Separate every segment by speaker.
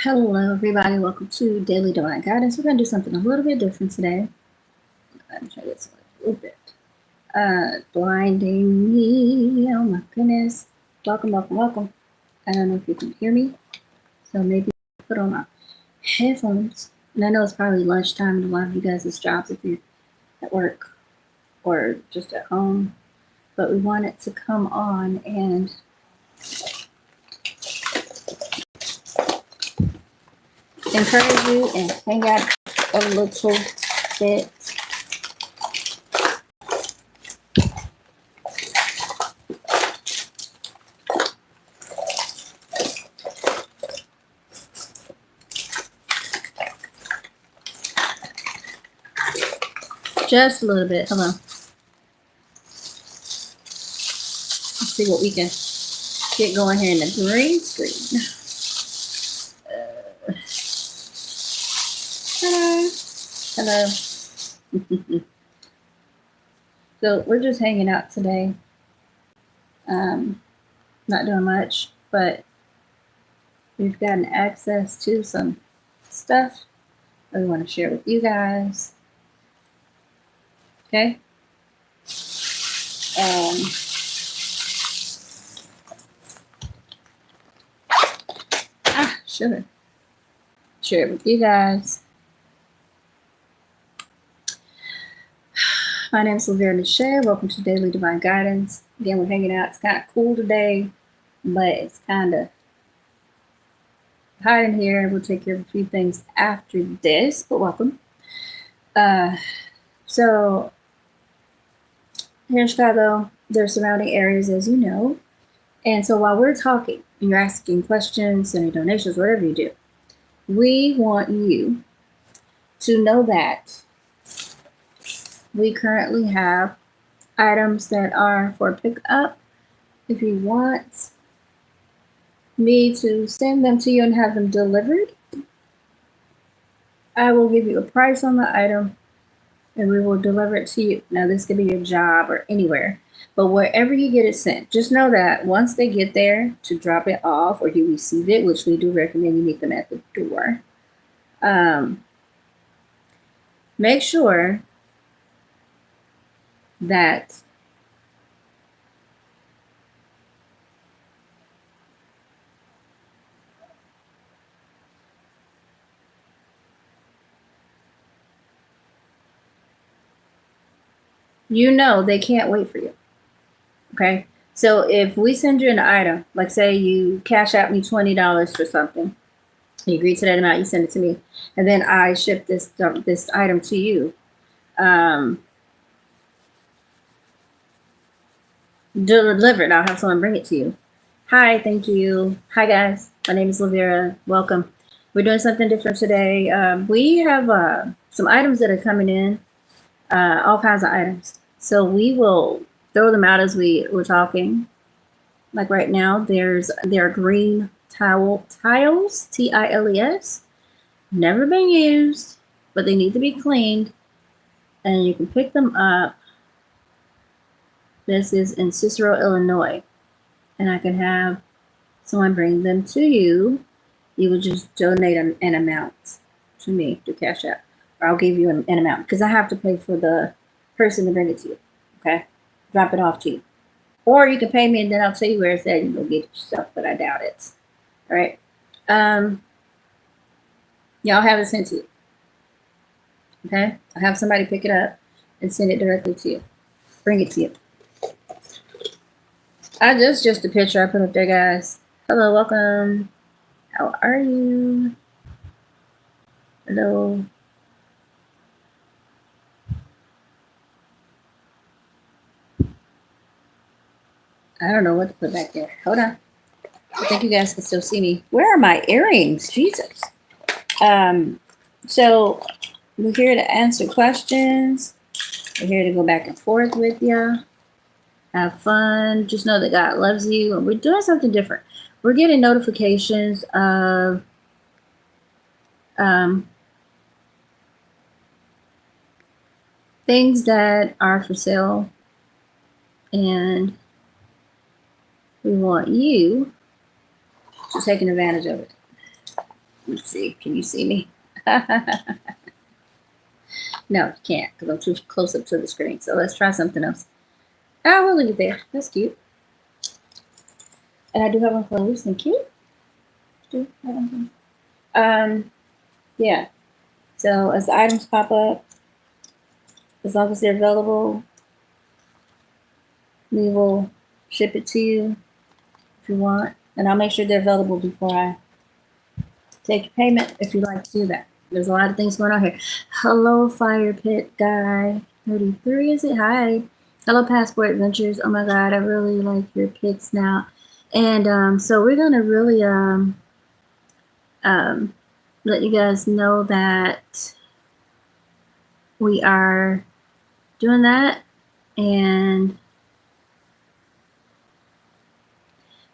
Speaker 1: Hello, everybody. Welcome to Daily Divine Guidance. We're going to do something a little bit different today. Let me try this a little bit. Blinding me. Oh, my goodness. Welcome. I don't know if you can hear me. So maybe put on my headphones. And I know it's probably lunchtime in a lot of you guys' jobs if you're at work or just at home. But we want it to come on and encourage you and hang out a little bit. Just a little bit. Hold on. Let's see what we can get going here in the green screen. Hello. So we're just hanging out today. Not doing much, but we've gotten access to some stuff that we want to share with you guys. Okay. Sugar. Share it with you guys. My name is Lavera Michelle. Welcome to Daily Divine Guidance. Again, we're hanging out. It's kind of cool today, but it's kind of hot in here. We'll take care of a few things after this, but welcome. So here in Chicago, there are surrounding areas, as you know. And so while we're talking, you're asking questions, sending donations, whatever you do, we want you to know that we currently have items that are for pickup. If you want me to send them to you and have them delivered, I will give you a price on the item and we will deliver it to you. Now, this could be your job or anywhere, but wherever you get it sent, just know that once they get there to drop it off or you receive it, which we do recommend you meet them at the door, make sure that you know they can't wait for you. Okay? So if we send you an item, like say you cash out me $20 for something, you agree to that amount, you send it to me, and then I ship this item to you. Delivered. I'll have someone bring it to you. Hi, thank you. Hi guys, my name is Lavera. Welcome. We're doing something different today. We have some items that are coming in, all kinds of items. So we will throw them out as we're talking. Like right now, there are green tiles, Tiles, never been used, but they need to be cleaned, and you can pick them up. This is in Cicero, Illinois, and I can have someone bring them to you. You will just donate an amount to me to Cash App, or I'll give you an amount because I have to pay for the person to bring it to you. Okay, drop it off to you, or you can pay me and then I'll tell you where it's at and you'll get it yourself. But I doubt it. All right. Y'all have it sent to you. Okay, I have somebody pick it up and send it directly to you. Bring it to you. Just a picture I put up there, guys. Hello, welcome. How are you? Hello. I don't know what to put back there. Hold on. I think you guys can still see me. Where are my earrings? Jesus. So we're here to answer questions. We're here to go back and forth with you. Have fun. Just know that God loves you. And we're doing something different. We're getting notifications of things that are for sale. And we want you to take advantage of it. Let's see. Can you see me? No, you can't because I'm too close up to the screen. So let's try something else. Oh, we'll leave it there. That's cute. And I do have one closed. Thank you. Yeah. So as the items pop up, as long as they're available, we will ship it to you if you want. And I'll make sure they're available before I take payment if you'd like to do that. There's a lot of things going on here. Hello, Fire Pit Guy 33, is it? Hi. Hello, Passport Adventures. Oh my God, I really like your pics now. And so we're gonna really let you guys know that we are doing that. And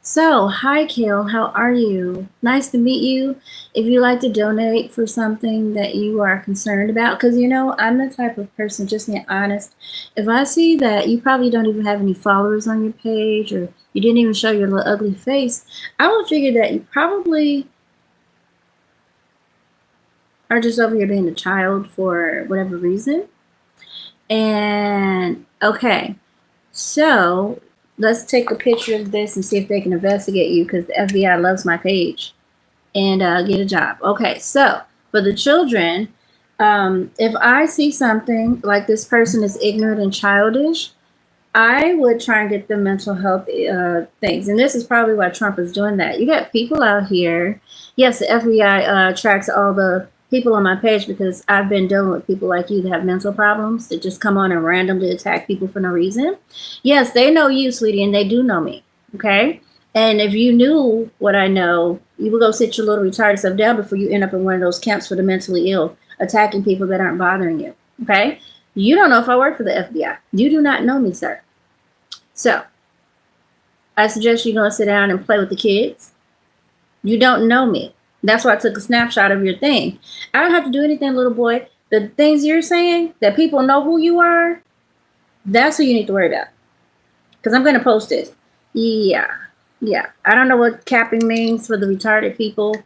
Speaker 1: so, hi Kale, how are you? Nice to meet you. If you like to donate for something that you are concerned about, because you know, I'm the type of person, just being honest, if I see that you probably don't even have any followers on your page or you didn't even show your little ugly face, I will figure that you probably are just over here being a child for whatever reason. And okay, so let's take a picture of this and see if they can investigate you because the FBI loves my page and get a job. Okay, so for the children, if I see something like this person is ignorant and childish, I would try and get the mental health things. And this is probably why Trump is doing that. You got people out here. Yes, the FBI tracks all the people on my page because I've been dealing with people like you that have mental problems that just come on and randomly attack people for no reason. Yes, they know you, sweetie, and they do know me. Okay? And if you knew what I know, you would go sit your little retarded self down before you end up in one of those camps for the mentally ill, attacking people that aren't bothering you. Okay? You don't know if I work for the FBI. You do not know me, sir. So, I suggest you go and sit down and play with the kids. You don't know me. That's why I took a snapshot of your thing. I don't have to do anything, little boy. The things you're saying, that people know who you are, that's who you need to worry about. Because I'm going to post this. Yeah. I don't know what capping means for the retarded people.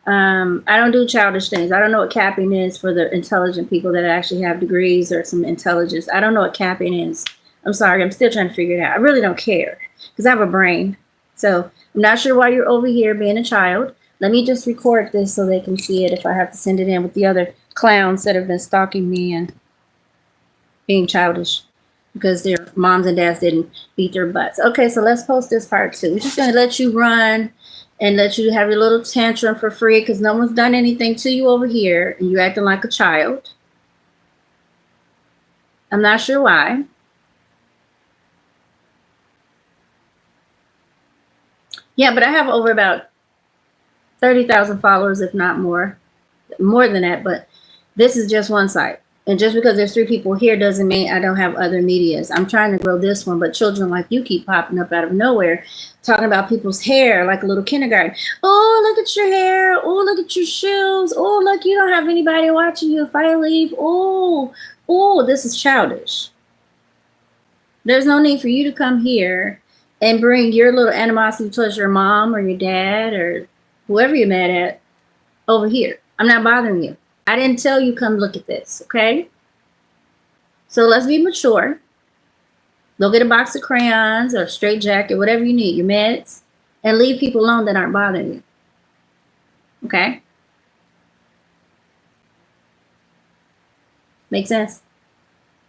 Speaker 1: I don't do childish things. I don't know what capping is for the intelligent people that actually have degrees or some intelligence. I don't know what capping is. I'm sorry. I'm still trying to figure it out. I really don't care because I have a brain. So I'm not sure why you're over here being a child. Let me just record this so they can see it if I have to send it in with the other clowns that have been stalking me and being childish because their moms and dads didn't beat their butts. Okay, so let's post this part too. We're just going to let you run and let you have your little tantrum for free because no one's done anything to you over here and you're acting like a child. I'm not sure why. Yeah, but I have over about 30,000 followers, if not more than that. But this is just one site. And just because there's 3 people here doesn't mean I don't have other medias. I'm trying to grow this one, but children like you keep popping up out of nowhere, talking about people's hair like a little kindergarten. Oh, look at your hair. Oh, look at your shoes. Oh, look, you don't have anybody watching you if I leave. Oh, this is childish. There's no need for you to come here and bring your little animosity towards your mom or your dad or whoever you're mad at over here. I'm not bothering you. I didn't tell you come look at this, okay? So let's be mature. Go get a box of crayons or a straight jacket, whatever you need, your meds, and leave people alone that aren't bothering you. Okay? Make sense?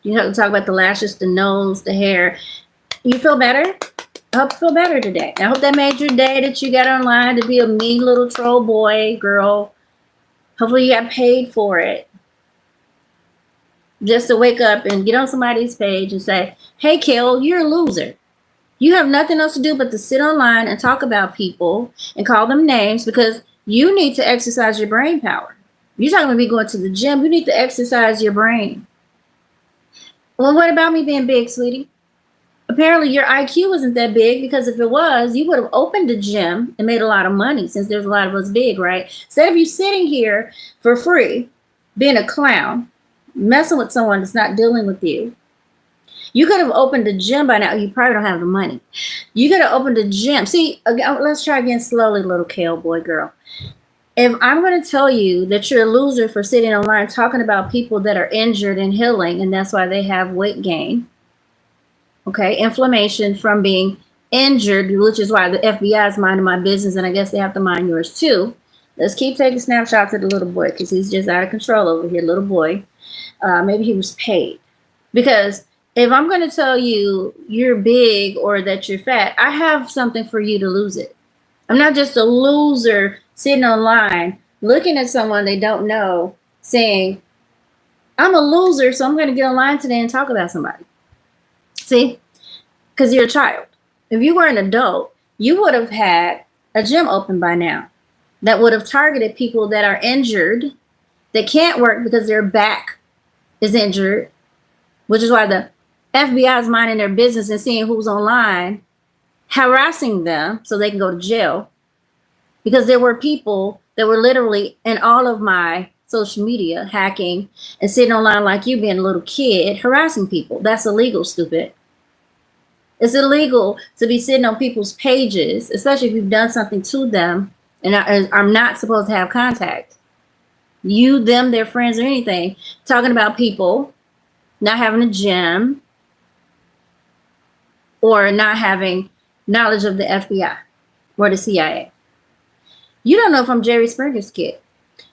Speaker 1: You have to talk about the lashes, the nose, the hair. You feel better? I hope you feel better today. I hope that made your day that you got online to be a mean little troll boy, girl. Hopefully you got paid for it. Just to wake up and get on somebody's page and say, hey, Kel, you're a loser. You have nothing else to do but to sit online and talk about people and call them names because you need to exercise your brain power. You're talking about me going to the gym. You need to exercise your brain. Well, what about me being big, sweetie? Apparently your IQ isn't that big because if it was, you would have opened a gym and made a lot of money since there's a lot of us big, right? Instead of you sitting here for free, being a clown, messing with someone that's not dealing with you, you could have opened a gym by now. You probably don't have the money. You could have opened a gym. See, let's try again slowly, little Kale boy girl. If I'm going to tell you that you're a loser for sitting online talking about people that are injured and healing, and that's why they have weight gain, okay, inflammation from being injured, which is why the FBI is minding my business, and I guess they have to mind yours too. Let's keep taking snapshots of the little boy because he's just out of control over here, little boy. Maybe he was paid. Because if I'm going to tell you you're big or that you're fat, I have something for you to lose it. I'm not just a loser sitting online looking at someone they don't know saying, I'm a loser, so I'm going to get online today and talk about somebody. See? Because you're a child. If you were an adult, you would have had a gym open by now that would have targeted people that are injured, that can't work because their back is injured, which is why the FBI is minding their business and seeing who's online, harassing them so they can go to jail. Because there were people that were literally in all of my social media hacking and sitting online like you being a little kid harassing people. That's illegal, stupid. It's illegal to be sitting on people's pages, especially if you've done something to them and I'm not supposed to have contact. You, them, their friends, or anything, talking about people not having a gym or not having knowledge of the FBI or the CIA. You don't know if I'm Jerry Springer's kid.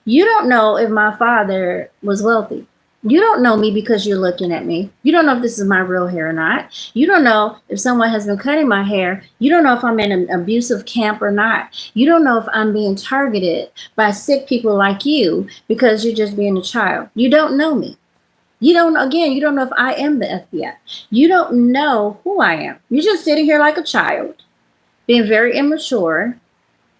Speaker 1: You don't know if my father was wealthy. You don't know me because you're looking at me. You don't know if this is my real hair or not. You don't know if someone has been cutting my hair. You don't know if I'm in an abusive camp or not. You don't know if I'm being targeted by sick people like you because you're just being a child. You don't know me. You don't know if I am the FBI. You don't know who I am. You're just sitting here like a child, being very immature.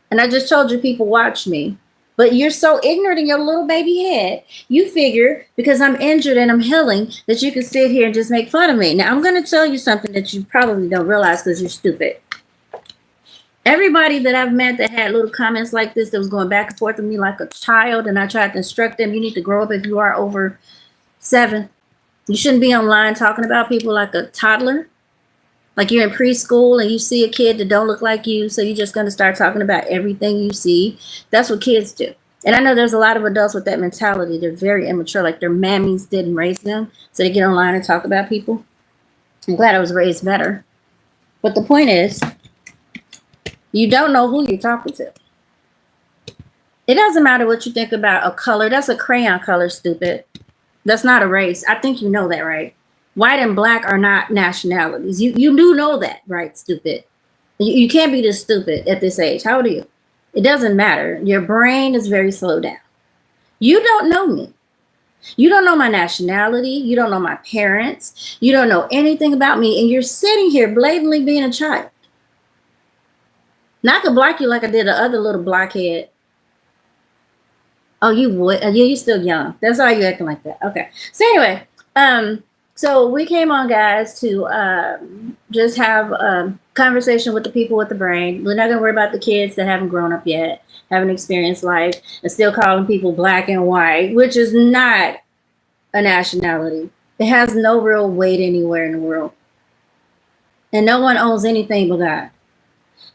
Speaker 1: And I just told you people watch me. But you're so ignorant in your little baby head. You figure because I'm injured and I'm healing that you can sit here and just make fun of me. Now, I'm going to tell you something that you probably don't realize because you're stupid. Everybody that I've met that had little comments like this that was going back and forth with me like a child, and I tried to instruct them, you need to grow up if you are over 7. You shouldn't be online talking about people like a toddler. Like you're in preschool and you see a kid that don't look like you, so you're just going to start talking about everything you see. That's what kids do. And I know there's a lot of adults with that mentality. They're very immature, like their mammies didn't raise them, so they get online and talk about people. I'm glad I was raised better. But the point is, you don't know who you're talking to. It doesn't matter what you think about a color. That's a crayon color, stupid. That's not a race. I think you know that, right? White and black are not nationalities. You do know that, right, stupid? You can't be this stupid at this age. How old are you? It doesn't matter. Your brain is very slow down. You don't know me. You don't know my nationality. You don't know my parents. You don't know anything about me. And you're sitting here blatantly being a child. Not to block you like I did the other little blockhead. Oh, you would? Yeah, you're still young. That's why you're acting like that. Okay. So anyway, so we came on, guys, to just have a conversation with the people with the brain. We're not going to worry about the kids that haven't grown up yet, haven't experienced life, and still calling people black and white, which is not a nationality. It has no real weight anywhere in the world. And no one owns anything but God.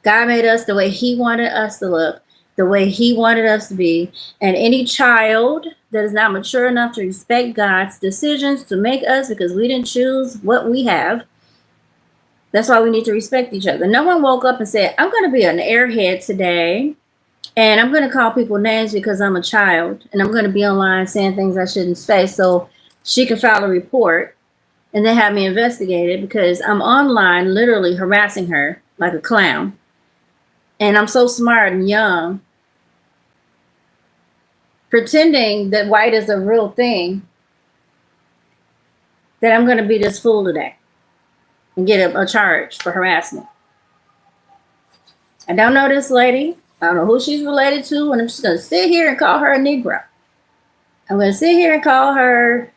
Speaker 1: God made us the way he wanted us to look, the way he wanted us to be. And any child that is not mature enough to respect God's decisions to make us, because we didn't choose what we have, that's why we need to respect each other. No one woke up and said, I'm going to be an airhead today, and I'm going to call people names because I'm a child, and I'm going to be online saying things I shouldn't say so she can file a report and then have me investigated because I'm online literally harassing her like a clown. And I'm so smart and young, pretending that white is a real thing, that I'm going to be this fool today and get a charge for harassment. I don't know this lady. I don't know who she's related to, and I'm just going to sit here and call her a Negro. I'm going to sit here and call her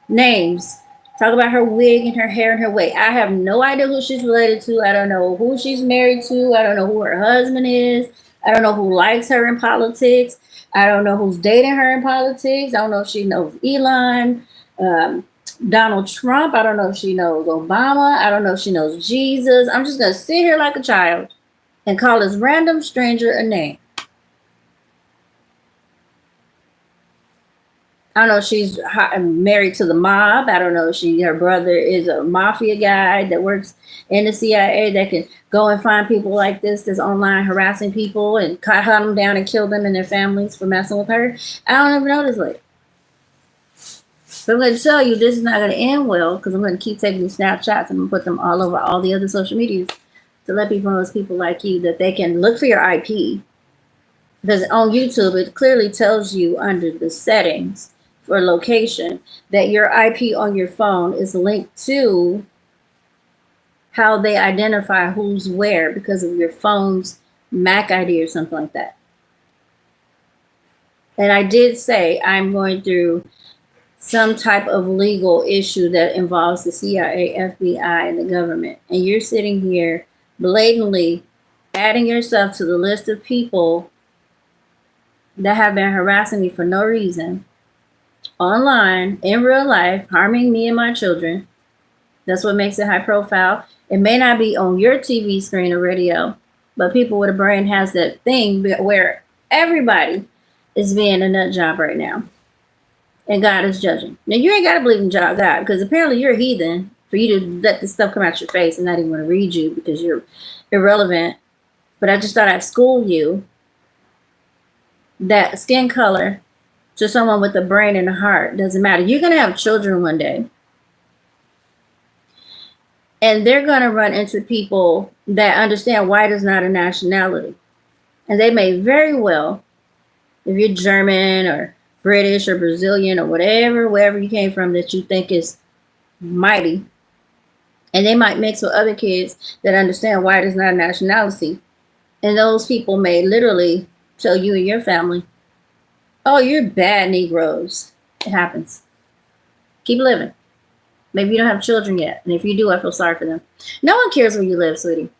Speaker 1: names. Talk about her wig and her hair and her weight. I have no idea who she's related to. I don't know who she's married to. I don't know who her husband is. I don't know who likes her in politics. I don't know who's dating her in politics. I don't know if she knows Elon, Donald Trump. I don't know if she knows Obama. I don't know if she knows Jesus. I'm just going to sit here like a child and call this random stranger a name. I don't know if she's married to the mob. I don't know if her brother is a mafia guy that works in the CIA that can go and find people like this that's online harassing people and hunt them down and kill them and their families for messing with her. I don't ever know this lady. But I'm going to tell you this is not going to end well because I'm going to keep taking these snapshots and I'm going to put them all over all the other social medias to let people know it's people like you that they can look for your IP. Because on YouTube, it clearly tells you under the settings for location that your IP on your phone is linked to how they identify who's where because of your phone's MAC ID or something like that. And I did say I'm going through some type of legal issue that involves the CIA, FBI, and the government. And you're sitting here blatantly adding yourself to the list of people that have been harassing me for no reason, online, in real life, harming me and my children. That's what makes it high profile. It may not be on your TV screen or radio, but people with a brain has that thing where everybody is being a nut job right now. And God is judging. Now, you ain't got to believe in God, because apparently you're a heathen for you to let this stuff come out your face and not even want to read you because you're irrelevant. But I just thought I'd school you that skin color to someone with a brain and a heart doesn't matter. You're going to have children one day. And they're going to run into people that understand white is not a nationality. And they may very well, if you're German or British or Brazilian or whatever, wherever you came from that you think is mighty, and they might mix with other kids that understand white is not a nationality. And those people may literally tell you and your family, oh, you're bad Negroes. It happens. Keep living. Maybe you don't have children yet. And if you do, I feel sorry for them. No one cares where you live, sweetie.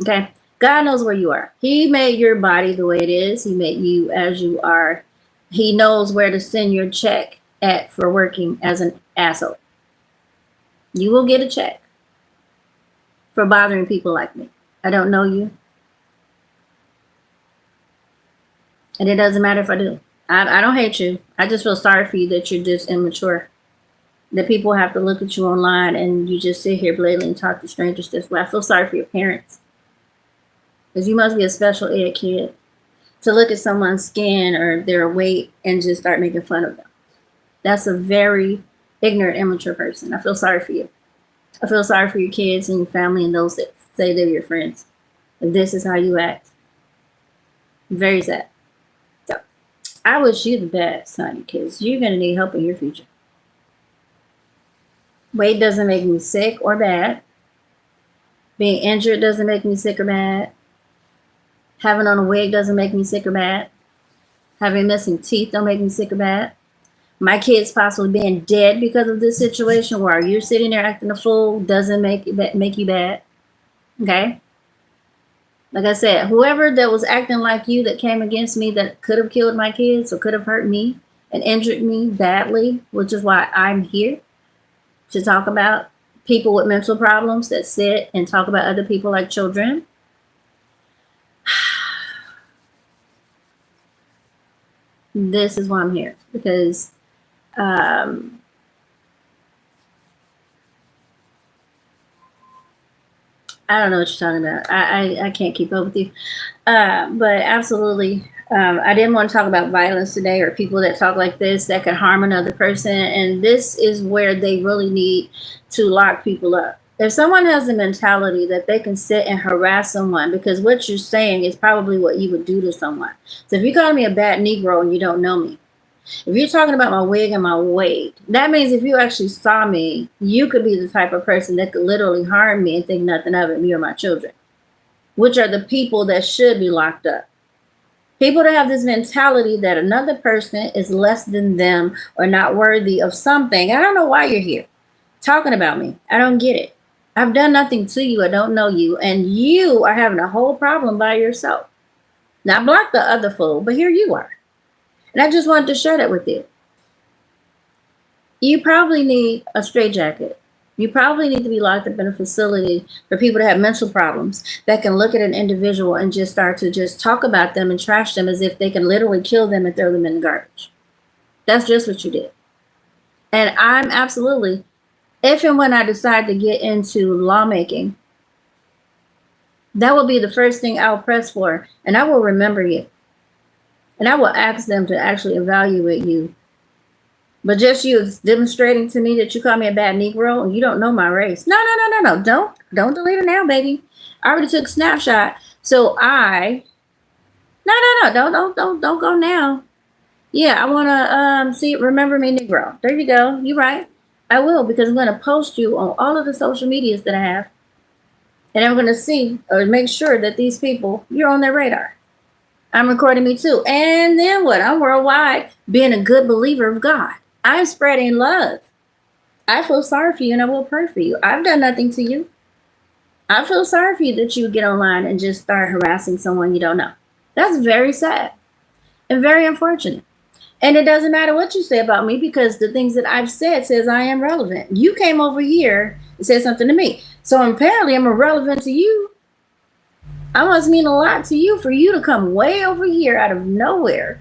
Speaker 1: Okay? God knows where you are. He made your body the way it is. He made you as you are. He knows where to send your check at for working as an asshole. You will get a check for bothering people like me. I don't know you. And it doesn't matter if I do. I don't hate you. I just feel sorry for you that you're just immature. That people have to look at you online and you just sit here blatantly and talk to strangers this way. I feel sorry for your parents. Because you must be a special ed kid to look at someone's skin or their weight and just start making fun of them. That's a very ignorant, immature person. I feel sorry for you. I feel sorry for your kids and your family and those that say they're your friends. If this is how you act. Very sad. So, I wish you the best, honey, because you're going to need help in your future. Weight doesn't make me sick or bad. Being injured doesn't make me sick or bad. Having on a wig doesn't make me sick or bad. Having missing teeth don't make me sick or bad. My kids possibly being dead because of this situation while you're sitting there acting a fool doesn't make you bad. Okay? Like I said, whoever that was acting like you that came against me that could have killed my kids or could have hurt me and injured me badly, which is why I'm here to talk about people with mental problems that sit and talk about other people like children. This is why I'm here, because I don't know what you're talking about. I can't keep up with you. But absolutely, I didn't want to talk about violence today or people that talk like this that could harm another person. And this is where they really need to lock people up. If someone has the mentality that they can sit and harass someone, because what you're saying is probably what you would do to someone. So if you call me a bad Negro and you don't know me, if you're talking about my wig and my weight, that means if you actually saw me, you could be the type of person that could literally harm me and think nothing of it, me or my children, which are the people that should be locked up. People that have this mentality that another person is less than them or not worthy of something. I don't know why you're here talking about me. I don't get it. I've done nothing to you. I don't know you. And you are having a whole problem by yourself. Now, block the other fool, but here you are. And I just wanted to share that with you. You probably need a straitjacket. You probably need to be locked up in a facility for people to have mental problems that can look at an individual and just start to just talk about them and trash them as if they can literally kill them and throw them in the garbage. That's just what you did. And I'm absolutely, if and when I decide to get into lawmaking, that will be the first thing I'll press for. And I will remember you. And I will ask them to actually evaluate you. But just you demonstrating to me that you call me a bad Negro and you don't know my race. No. Don't delete it now, baby. I already took a snapshot. So no. Don't go now. Yeah, I wanna see, remember me, Negro. There you go. You're right. I will, because I'm gonna post you on all of the social medias that I have. And I'm gonna see or make sure that these people, you're on their radar. I'm recording me too. And then what? I'm worldwide being a good believer of God. I'm spreading love. I feel sorry for you and I will pray for you. I've done nothing to you. I feel sorry for you that you get online and just start harassing someone you don't know. That's very sad and very unfortunate. And it doesn't matter what you say about me, because the things that I've said says I am relevant. You came over here and said something to me. So apparently I'm irrelevant to you. I must mean a lot to you for you to come way over here out of nowhere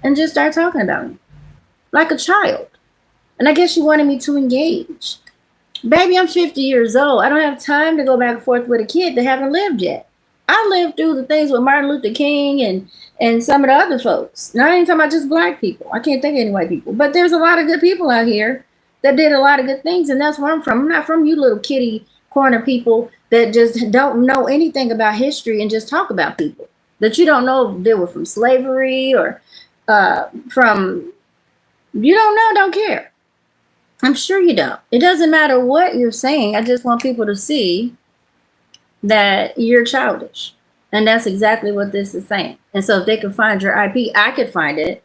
Speaker 1: and just start talking about me like a child. And I guess you wanted me to engage. Baby, I'm 50 years old. I don't have time to go back and forth with a kid that haven't lived yet. I lived through the things with Martin Luther King and some of the other folks. Now, I ain't talking about just black people. I can't think of any white people. But there's a lot of good people out here that did a lot of good things, and that's where I'm from. I'm not from you little kitty corner people that just don't know anything about history and just talk about people that you don't know if they were from slavery or from, you don't know, don't care. I'm sure you don't. It doesn't matter what you're saying. I just want people to see that you're childish. And that's exactly what this is saying. And so if they can find your IP, I could find it.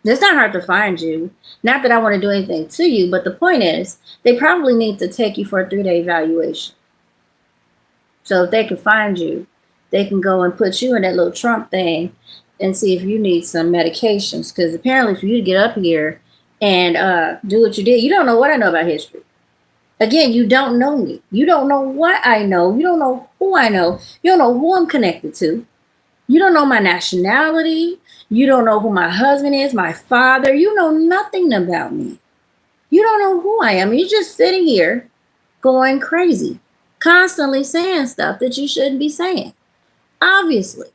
Speaker 1: It's not hard to find you. Not that I want to do anything to you, but the point is, they probably need to take you for a 3-day evaluation. So if they can find you, they can go and put you in that little Trump thing and see if you need some medications. Because apparently for you to get up here and do what you did, you don't know what I know about history. Again, you don't know me. You don't know what I know. You don't know who I know. You don't know who I'm connected to. You don't know my nationality. You don't know who my husband is, my father. You know nothing about me. You don't know who I am. You're just sitting here going crazy, constantly saying stuff that you shouldn't be saying. Obviously,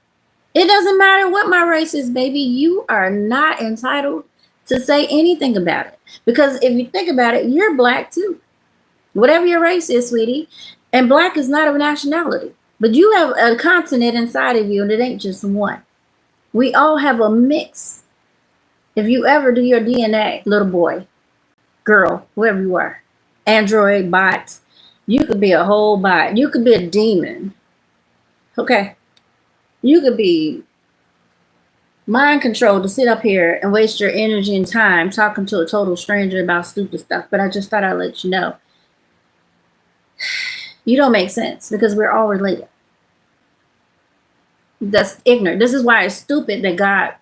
Speaker 1: it doesn't matter what my race is, baby. You are not entitled to say anything about it. Because if you think about it, you're black too. Whatever your race is, sweetie. And black is not a nationality. But you have a continent inside of you, and it ain't just one. We all have a mix. If you ever do your DNA, little boy, girl, whoever you are, android, bot, you could be a whole bot. You could be a demon. Okay? You could be mind controlled to sit up here and waste your energy and time talking to a total stranger about stupid stuff. But I just thought I'd let you know. You don't make sense because we're all related. That's ignorant. This is why it's stupid that God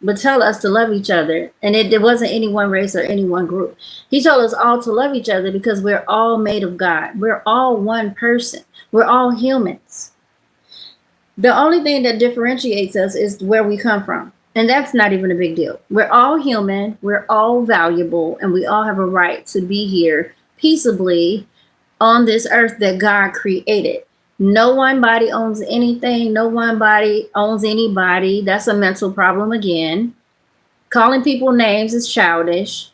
Speaker 1: would tell us to love each other. And it wasn't any one race or any one group. He told us all to love each other because we're all made of God. We're all one person. We're all humans. The only thing that differentiates us is where we come from. And that's not even a big deal. We're all human. We're all valuable. And we all have a right to be here peaceably on this earth that God created. No one body owns anything. No one body owns anybody. That's a mental problem again. Calling people names is childish.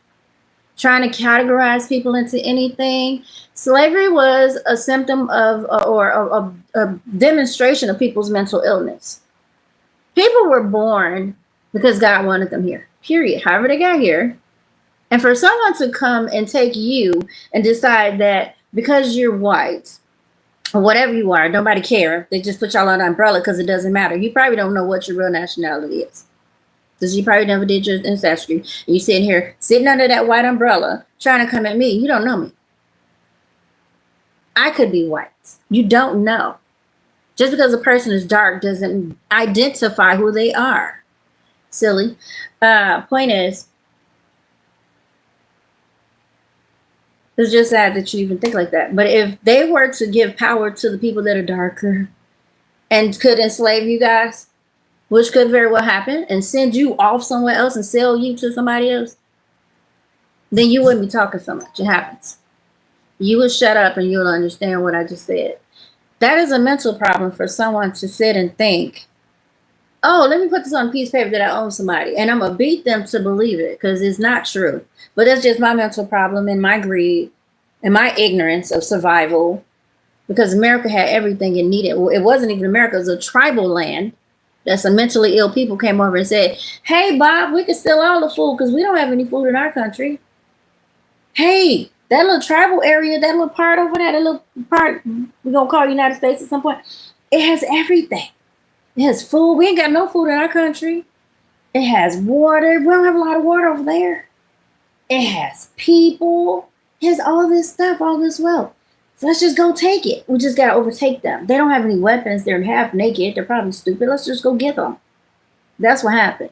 Speaker 1: Trying to categorize people into anything. Slavery was a symptom of or a demonstration of people's mental illness. People were born because God wanted them here. Period. However they got here. And for someone to come and take you and decide that because you're white, or whatever you are, nobody care. They just put y'all on an umbrella because it doesn't matter. You probably don't know what your real nationality is. Because you probably never did your ancestry. And you sitting here, sitting under that white umbrella, trying to come at me. You don't know me. I could be white. You don't know. Just because a person is dark doesn't identify who they are. Silly. Point is, it's just sad that you even think like that. But if they were to give power to the people that are darker and could enslave you guys, which could very well happen, and send you off somewhere else and sell you to somebody else, then you wouldn't be talking so much. It happens. You would shut up and you'll understand what I just said. That is a mental problem for someone to sit and think, oh, let me put this on a piece of paper that I own somebody, and I'm going to beat them to believe it because it's not true. But that's just my mental problem and my greed and my ignorance of survival, because America had everything it needed. Well, it wasn't even America. It was a tribal land that some mentally ill people came over and said, hey, Bob, we can steal all the food because we don't have any food in our country. Hey, that little tribal area, that little part over there, that little part we're going to call United States at some point, it has everything. It has food. We ain't got no food in our country. It has water. We don't have a lot of water over there. It has people. It has all this stuff, all this wealth. So let's just go take it. We just got to overtake them. They don't have any weapons. They're half naked. They're probably stupid. Let's just go get them. That's what happened.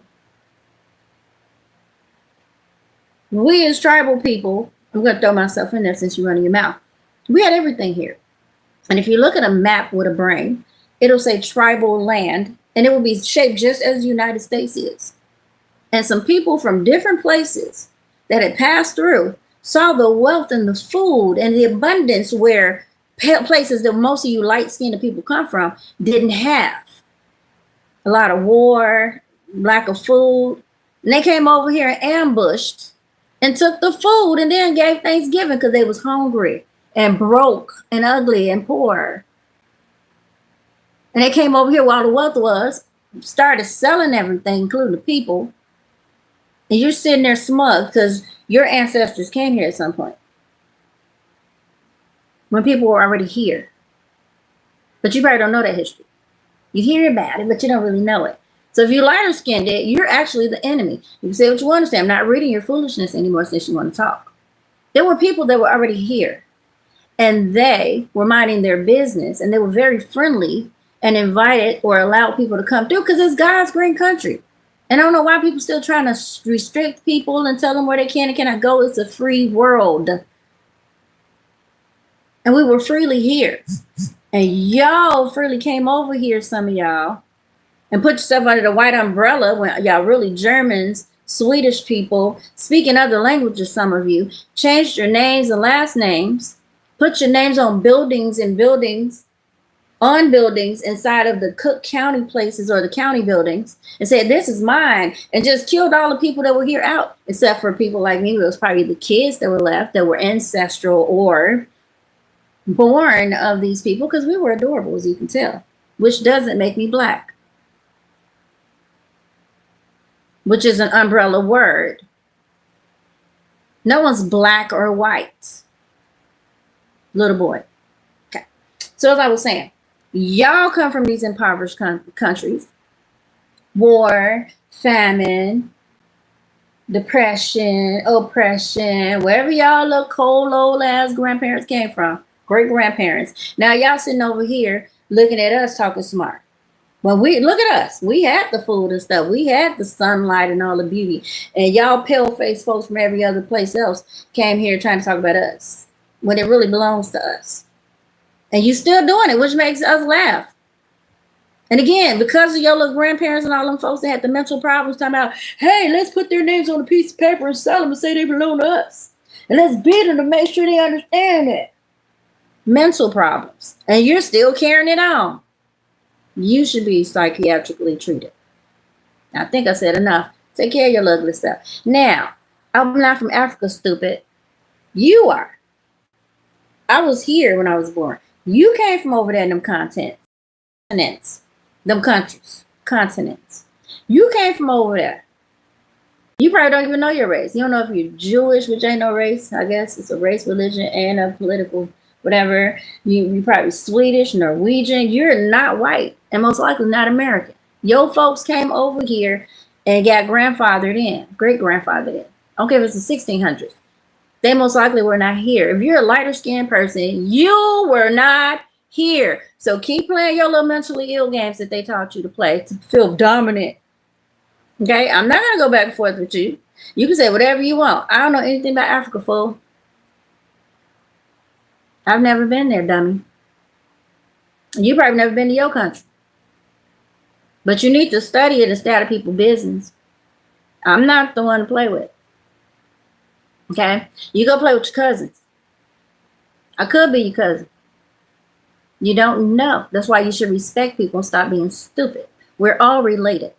Speaker 1: We as tribal people, I'm going to throw myself in there since you're running your mouth. We had everything here. And if you look at a map with a brain, it'll say tribal land, and it will be shaped just as the United States is. And some people from different places that had passed through saw the wealth and the food and the abundance where places that most of you light-skinned people come from didn't have. A lot of war, lack of food. And they came over here and ambushed and took the food and then gave Thanksgiving because they was hungry and broke and ugly and poor. And they came over here while the wealth was, started selling everything, including the people. And you're sitting there smug because your ancestors came here at some point, when people were already here. But you probably don't know that history. You hear about it, but you don't really know it. So if you're lighter skinned, you're actually the enemy. You can say what you want to say. I'm not reading your foolishness anymore since you want to talk. There were people that were already here, and they were minding their business, and they were very friendly and invited or allowed people to come through because it's God's great country. And I don't know why people still trying to restrict people and tell them where they can and cannot go. It's a free world. And we were freely here. And y'all freely came over here, some of y'all, and put yourself under the white umbrella when y'all really Germans, Swedish people, speaking other languages, some of you, changed your names and last names, put your names on buildings and buildings, on buildings inside of the Cook County places or the county buildings, and said, this is mine, and just killed all the people that were here out, except for people like me. It was probably the kids that were left that were ancestral or born of these people, because we were adorable, as you can tell, which doesn't make me black, which is an umbrella word. No one's black or white, little boy. Okay. So as I was saying, y'all come from these impoverished countries. War, famine, depression, oppression, wherever y'all little cold old ass grandparents came from, great grandparents. Now y'all sitting over here looking at us talking smart. Well, we look at us. We had the food and stuff. We had the sunlight and all the beauty. And y'all pale-faced folks from every other place else came here trying to talk about us when it really belongs to us. And you still doing it, which makes us laugh. And again, because of your little grandparents and all them folks that had the mental problems talking about, hey, let's put their names on a piece of paper and sell them and say they belong to us. And let's bid them to make sure they understand it. Mental problems. And you're still carrying it on. You should be psychiatrically treated. I think I said enough. Take care of your ugly stuff. Now, I'm not from Africa, stupid. You are. I was here when I was born. You came from over there in them continents, them countries, continents. You came from over there. You probably don't even know your race. You don't know if you're Jewish, which ain't no race. I guess it's a race, religion, and a political whatever. You're probably Swedish, Norwegian. You're not white, and most likely not American. Your folks came over here and got grandfathered in, great-grandfathered in. I don't care if it's the 1600s. They most likely were not here. If you're a lighter skinned person, you were not here. So keep playing your little mentally ill games that they taught you to play to feel dominant. Okay, I'm not going to go back and forth with you. You can say whatever you want. I don't know anything about Africa, fool. I've never been there, dummy. You probably never been to your country. But you need to study it and stay out of people's business. I'm not the one to play with. Okay? You go play with your cousins. I could be your cousin. You don't know. That's why you should respect people and stop being stupid. We're all related.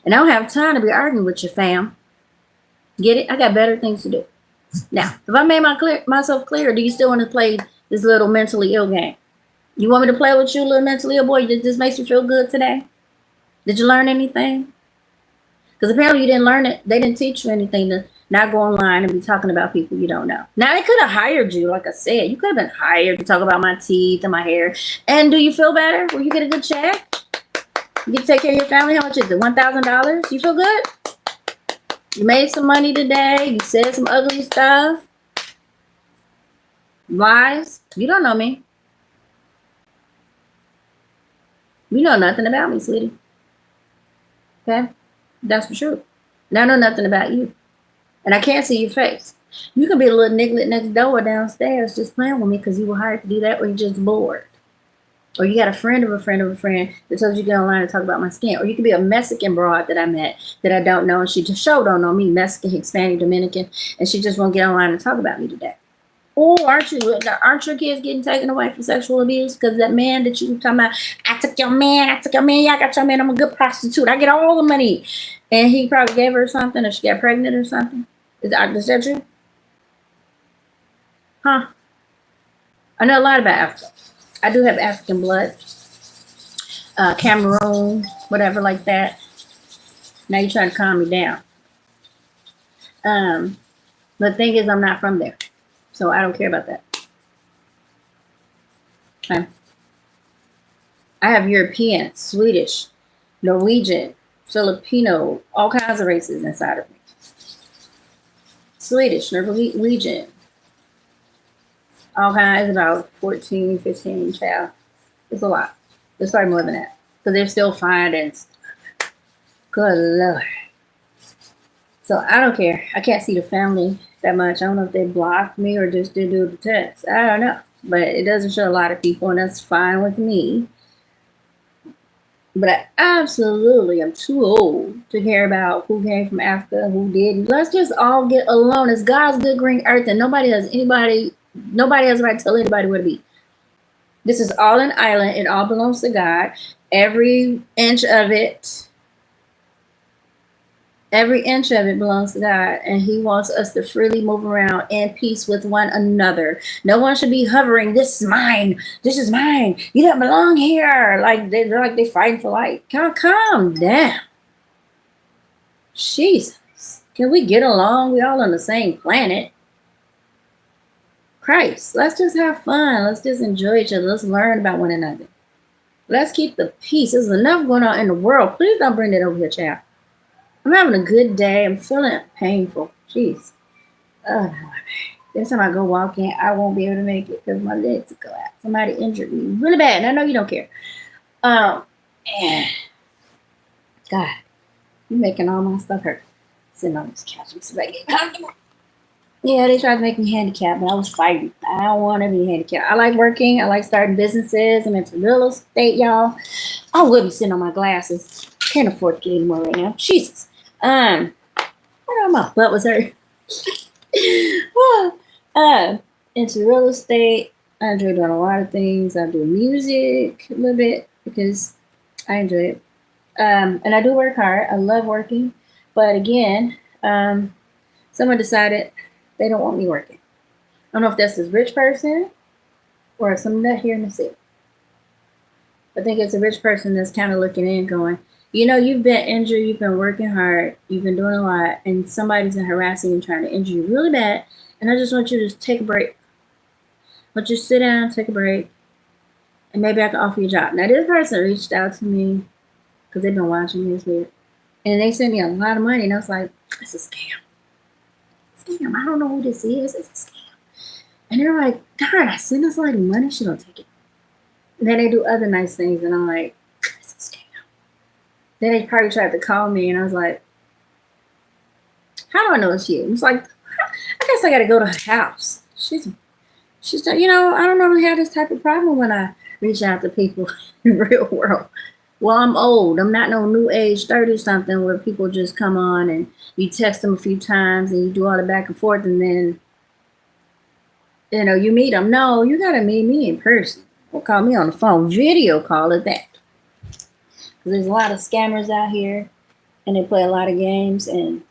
Speaker 1: And I don't have time to be arguing with your fam. Get it? I got better things to do. Now, if I made myself clear, do you still want to play this little mentally ill game? You want me to play with you, little mentally ill boy? This makes you feel good today? Did you learn anything? Because apparently you didn't learn it. They didn't teach you anything to not go online and be talking about people you don't know. Now, they could have hired you, like I said. You could have been hired to talk about my teeth and my hair. And do you feel better? Will you get a good check? You get to take care of your family? How much is it? $1,000? You feel good? You made some money today. You said some ugly stuff. Lies. You don't know me. You know nothing about me, sweetie. Okay? That's for sure. And I know nothing about you. And I can't see your face. You can be a little niglet next door or downstairs just playing with me because you were hired to do that, or you're just bored. Or you got a friend of a friend of a friend that tells you to get online and talk about my skin. Or you could be a Mexican broad that I met that I don't know, and she just don't know me, Mexican, Hispanic, Dominican, and she just won't get online and talk about me today. Or aren't your kids getting taken away for sexual abuse? Because that man that you were talking about, I took your man, yeah, I got your man, I'm a good prostitute, I get all the money. And he probably gave her something, or she got pregnant or something. Is that true? Huh? I know a lot about Africa. I do have African blood. Cameroon, whatever like that. Now you're trying to calm me down. The thing is, I'm not from there. So I don't care about that. Okay. I have European, Swedish, Norwegian, Filipino, all kinds of races inside of me. Swedish, Norwegian, all kinds, about 14, 15 child. It's a lot. It's probably more than that. Because they're still fine and good Lord. So I don't care. I can't see the family that much. I don't know if they blocked me or just didn't do the test. I don't know. But it doesn't show a lot of people, and that's fine with me. But I absolutely am too old to care about who came from Africa, who didn't. Let's just all get along. It's God's good green earth, and nobody has a right to tell anybody where to be. This is all an island. It all belongs to God. Every inch of it belongs to God, and He wants us to freely move around in peace with one another. No one should be hovering. This is mine. This is mine. You don't belong here. They're fighting for life. Calm down. Jesus, can we get along? We all on the same planet. Christ, let's just have fun. Let's just enjoy each other. Let's learn about one another. Let's keep the peace. There's enough going on in the world. Please don't bring that over here, child. I'm having a good day. I'm feeling painful. Jeez. Oh, next time I go walking, I won't be able to make it because my legs will go out. Somebody injured me really bad, and I know you don't care. God, you're making all my stuff hurt. Sitting on this couch, so I get comfortable. Yeah, they tried to make me handicapped, but I was fighting. I don't want to be handicapped. I like working. I like starting businesses. I'm into real estate, y'all. I would be sitting on my glasses. Can't afford to get any more right now. Jesus. I know my butt was hurt. Into real estate. I enjoy doing a lot of things. I do music a little bit because I enjoy it. And I do work hard. I love working. But again, someone decided they don't want me working. I don't know if that's this rich person or some nut here in the city. I think it's a rich person that's kind of looking in going, you know, you've been injured, you've been working hard, you've been doing a lot, and somebody's been harassing you and trying to injure you really bad, and I just want you to just take a break. Let you sit down, take a break, and maybe I can offer you a job. Now, this person reached out to me because they've been watching me, it's weird, and they sent me a lot of money, and I was like, it's a scam. Scam. I don't know who this is. It's a scam. And they're like, darn, I sent this lady money, she don't take it. And then they do other nice things, and I'm like, it's a scam. Then they probably tried to call me, and I was like, how do I know it's you? It's like, I guess I got to go to her house. She's, you know, I don't normally have this type of problem when I reach out to people in the real world. Well, I'm old. I'm not no new age 30 something where people just come on and you text them a few times and you do all the back and forth and then, you meet them. No, you got to meet me in person or call me on the phone. Video call it that. Because there's a lot of scammers out here and they play a lot of games and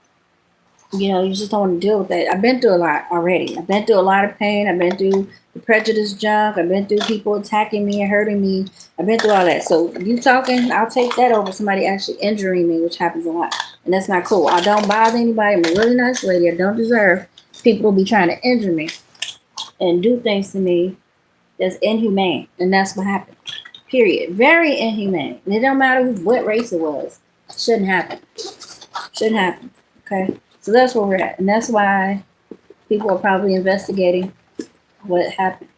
Speaker 1: you just don't want to deal with that. I've been through a lot already. I've been through a lot of pain. I've been through the prejudice junk. I've been through people attacking me and hurting me. I've been through all that. So you talking, I'll take that over somebody actually injuring me, which happens a lot. And that's not cool. I don't bother anybody. I'm a really nice lady. I don't deserve people to be trying to injure me and do things to me that's inhumane. And that's what happened. Period. Very inhumane. And it don't matter what race it was. Shouldn't happen. Shouldn't happen. Okay? So that's where we're at. And that's why people are probably investigating what happened.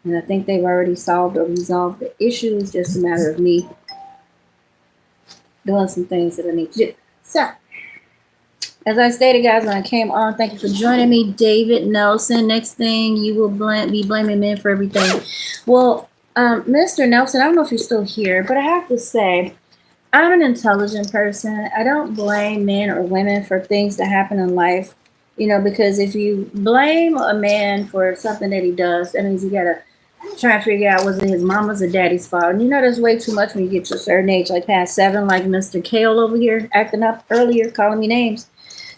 Speaker 1: And I think they've already solved or resolved the issue. It's just a matter of me doing some things that I need to do. So, as I stated, guys, when I came on, thank you for joining me, David Nelson. Next thing, you will be blaming men for everything. Well, Mr. Nelson, I don't know if you're still here, but I have to say, I'm an intelligent person. I don't blame men or women for things that happen in life, because if you blame a man for something that he does, that means you gotta try and figure out was it his mama's or daddy's fault. And there's way too much when you get to a certain age, like past 7, like Mr. Kale over here acting up earlier, calling me names.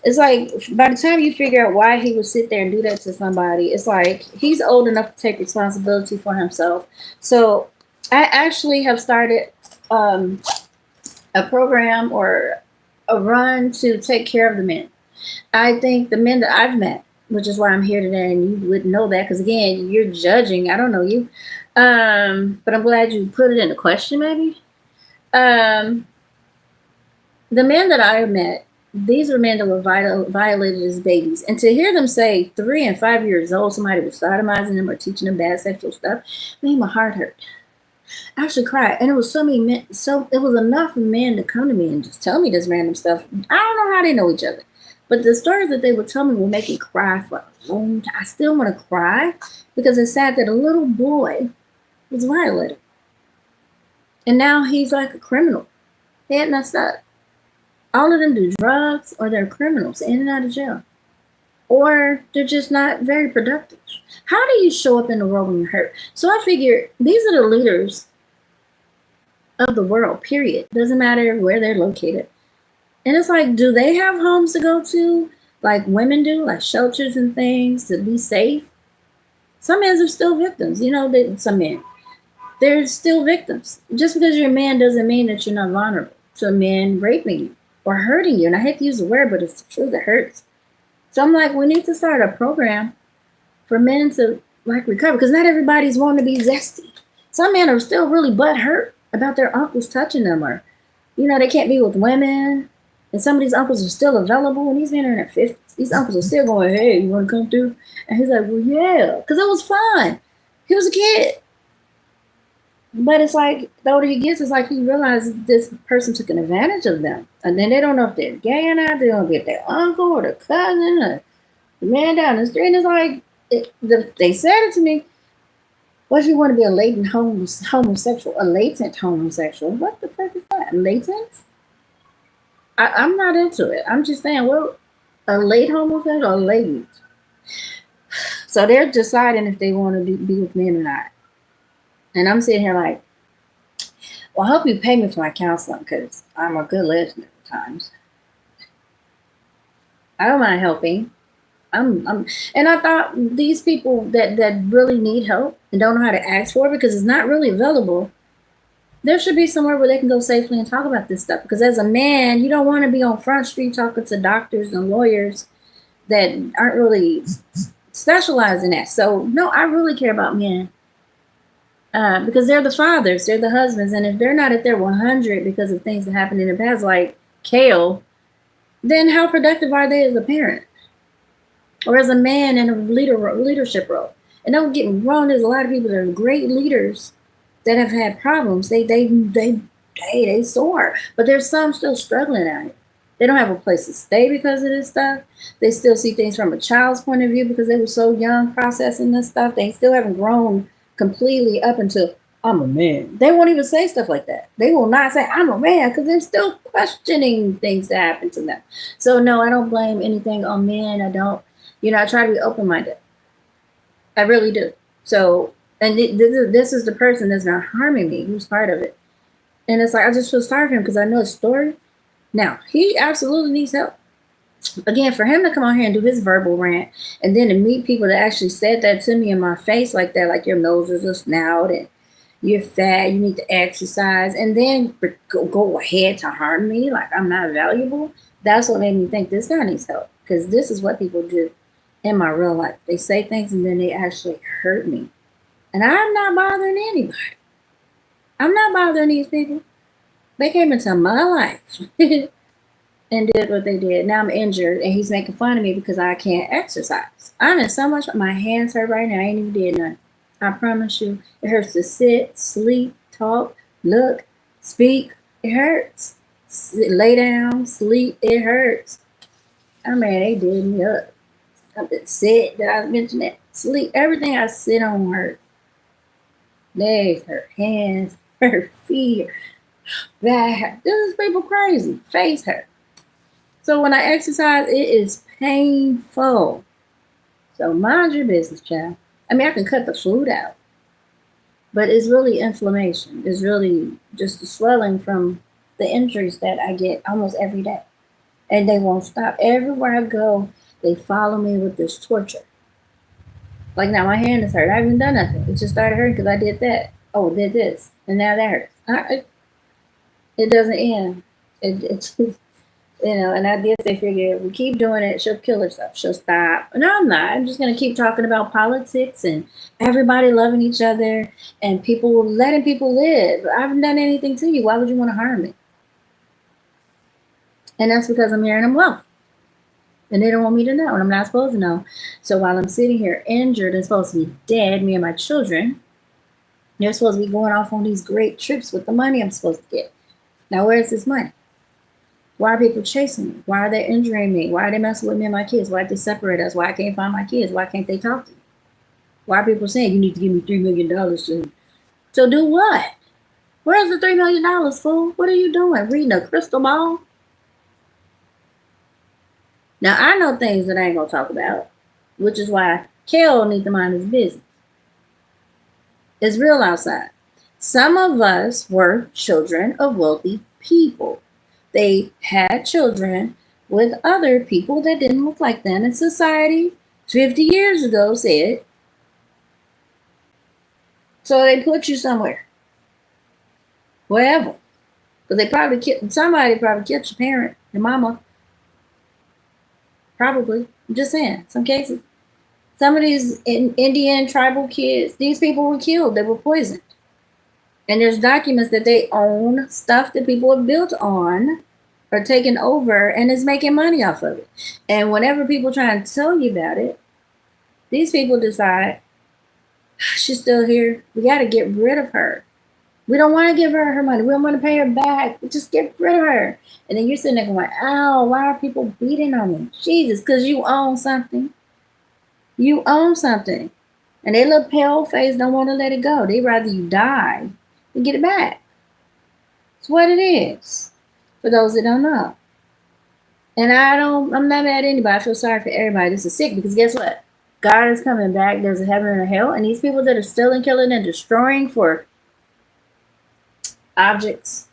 Speaker 1: It's like by the time you figure out why he would sit there and do that to somebody, it's like he's old enough to take responsibility for himself. So I actually have started a program or a run to take care of the men. I think the men that I've met, which is why I'm here today, and you wouldn't know that because again, you're judging. I don't know you, but I'm glad you put it in the question. Maybe the men that I met, these were men that were violated as babies, and to hear them say 3 and 5 years old, somebody was sodomizing them or teaching them bad sexual stuff, made my heart hurt. I actually cried, and it was so many men. So it was enough men to come to me and just tell me this random stuff. I don't know how they know each other, but the stories that they would tell me would make me cry for a long time. I still want to cry because it's sad that a little boy was violated, and now he's like a criminal. They had messed up. All of them do drugs, or they're criminals in and out of jail, or they're just not very productive. How do you show up in the world when you're hurt? So I figure these are the leaders of the world, period. Doesn't matter where they're located. And it's like, do they have homes to go to like women do, like shelters and things to be safe? Some men are still victims. Some men, they're still victims. Just because you're a man doesn't mean that you're not vulnerable to a man raping you or hurting you. And I hate to use the word, but it's the truth, it hurts. So I'm like, we need to start a program for men to like recover, because not everybody's wanting to be zesty. Some men are still really butthurt about their uncles touching them, or they can't be with women. And some of these uncles are still available, and these men are in their 50s. These uncles are still going, hey, you want to come through? And he's like, well, yeah, because it was fun. He was a kid. But it's like, the older he gets, it's like he realizes this person took an advantage of them. And then they don't know if they're gay or not. They don't get their uncle or their cousin or the man down the street. And it's like, they said it to me. What if you want to be a latent homosexual? A latent homosexual? What the fuck is that? Latent? I'm not into it. I'm just saying, well, a late homosexual or latent? So they're deciding if they want to be with men or not. And I'm sitting here like, well, I hope you pay me for my counseling because I'm a good listener at times. I don't mind helping. And I thought these people that really need help and don't know how to ask for it because it's not really available, there should be somewhere where they can go safely and talk about this stuff. Because as a man, you don't want to be on Front Street talking to doctors and lawyers that aren't really specialized in that. So, no, I really care about men. Because they're the fathers, they're the husbands. And if they're not at their 100 because of things that happened in the past, like Kale, then how productive are they as a parent? Or as a man in a leadership role? And don't get me wrong, there's a lot of people that are great leaders that have had problems. They soar. But there's some still struggling at it. They don't have a place to stay because of this stuff. They still see things from a child's point of view because they were so young processing this stuff. They still haven't grown completely up into I'm a man. They won't even say stuff like that. They will not say, I'm a man, because they're still questioning things that happen to them. So, no, I don't blame anything on men. I don't, I try to be open minded. I really do. So, and this is the person that's not harming me, who's part of it. And it's like, I just feel sorry for him because I know his story. Now, he absolutely needs help. Again, for him to come on here and do his verbal rant and then to meet people that actually said that to me in my face like that, like your nose is a snout and you're fat, you need to exercise, and then go ahead to harm me like I'm not valuable, that's what made me think this guy needs help. Because this is what people do in my real life. They say things and then they actually hurt me. And I'm not bothering anybody. I'm not bothering these people. They came into my life and did what they did. Now I'm injured and he's making fun of me because I can't exercise. I'm in so much, my hands hurt right now. I ain't even did nothing. I promise you, it hurts to sit, sleep, talk, look, speak. It hurts. Lay down, sleep, it hurts. I mean, they did me up. Sit, did I mention that? Sleep, everything I sit on hurt. Legs hurt, hands hurt, feet hurt, back hurt. This is people crazy. Face hurt. So when I exercise, it is painful. So mind your business, child. I mean, I can cut the food out, but it's really inflammation. It's really just the swelling from the injuries that I get almost every day. And they won't stop. Everywhere I go, they follow me with this torture. Like now, my hand is hurt. I haven't done nothing. It just started hurting because I did that. Oh, did this. And now that hurts. It doesn't end. It's and I guess they figure if we keep doing it, she'll kill herself. She'll stop. No, I'm not. I'm just going to keep talking about politics and everybody loving each other and people letting people live. I haven't done anything to you. Why would you want to harm me? And that's because I'm here and I'm wealthy. And they don't want me to know, and I'm not supposed to know. So while I'm sitting here injured and supposed to be dead, me and my children, they're supposed to be going off on these great trips with the money I'm supposed to get. Now, where's this money? Why are people chasing me? Why are they injuring me? Why are they messing with me and my kids? Why did they separate us? Why I can't find my kids? Why can't they talk to me? Why are people saying you need to give me $3 million soon? So do what? Where's the $3 million, fool? What are you doing? Reading a crystal ball? Now, I know things that I ain't going to talk about, which is why Kel needs to mind his business. It's real outside. Some of us were children of wealthy people. They had children with other people that didn't look like them. And society 50 years ago said, so they put you somewhere, wherever. Because somebody probably killed your parent, your mama. Probably. I'm just saying, some cases. Some of these Indian tribal kids, these people were killed. They were poisoned. And there's documents that they own stuff that people have built on or taken over and is making money off of it. And whenever people try and tell you about it, these people decide, she's still here. We got to get rid of her. We don't want to give her her money. We don't want to pay her back. Just get rid of her. And then you're sitting there going, ow, why are people beating on me? Jesus, because you own something. You own something. And they little pale face don't want to let it go. They rather you die than get it back. It's what it is. For those that don't know. And I'm not mad at anybody. I feel sorry for everybody. This is sick because guess what? God is coming back. There's a heaven and a hell. And these people that are stealing, killing, and destroying for objects,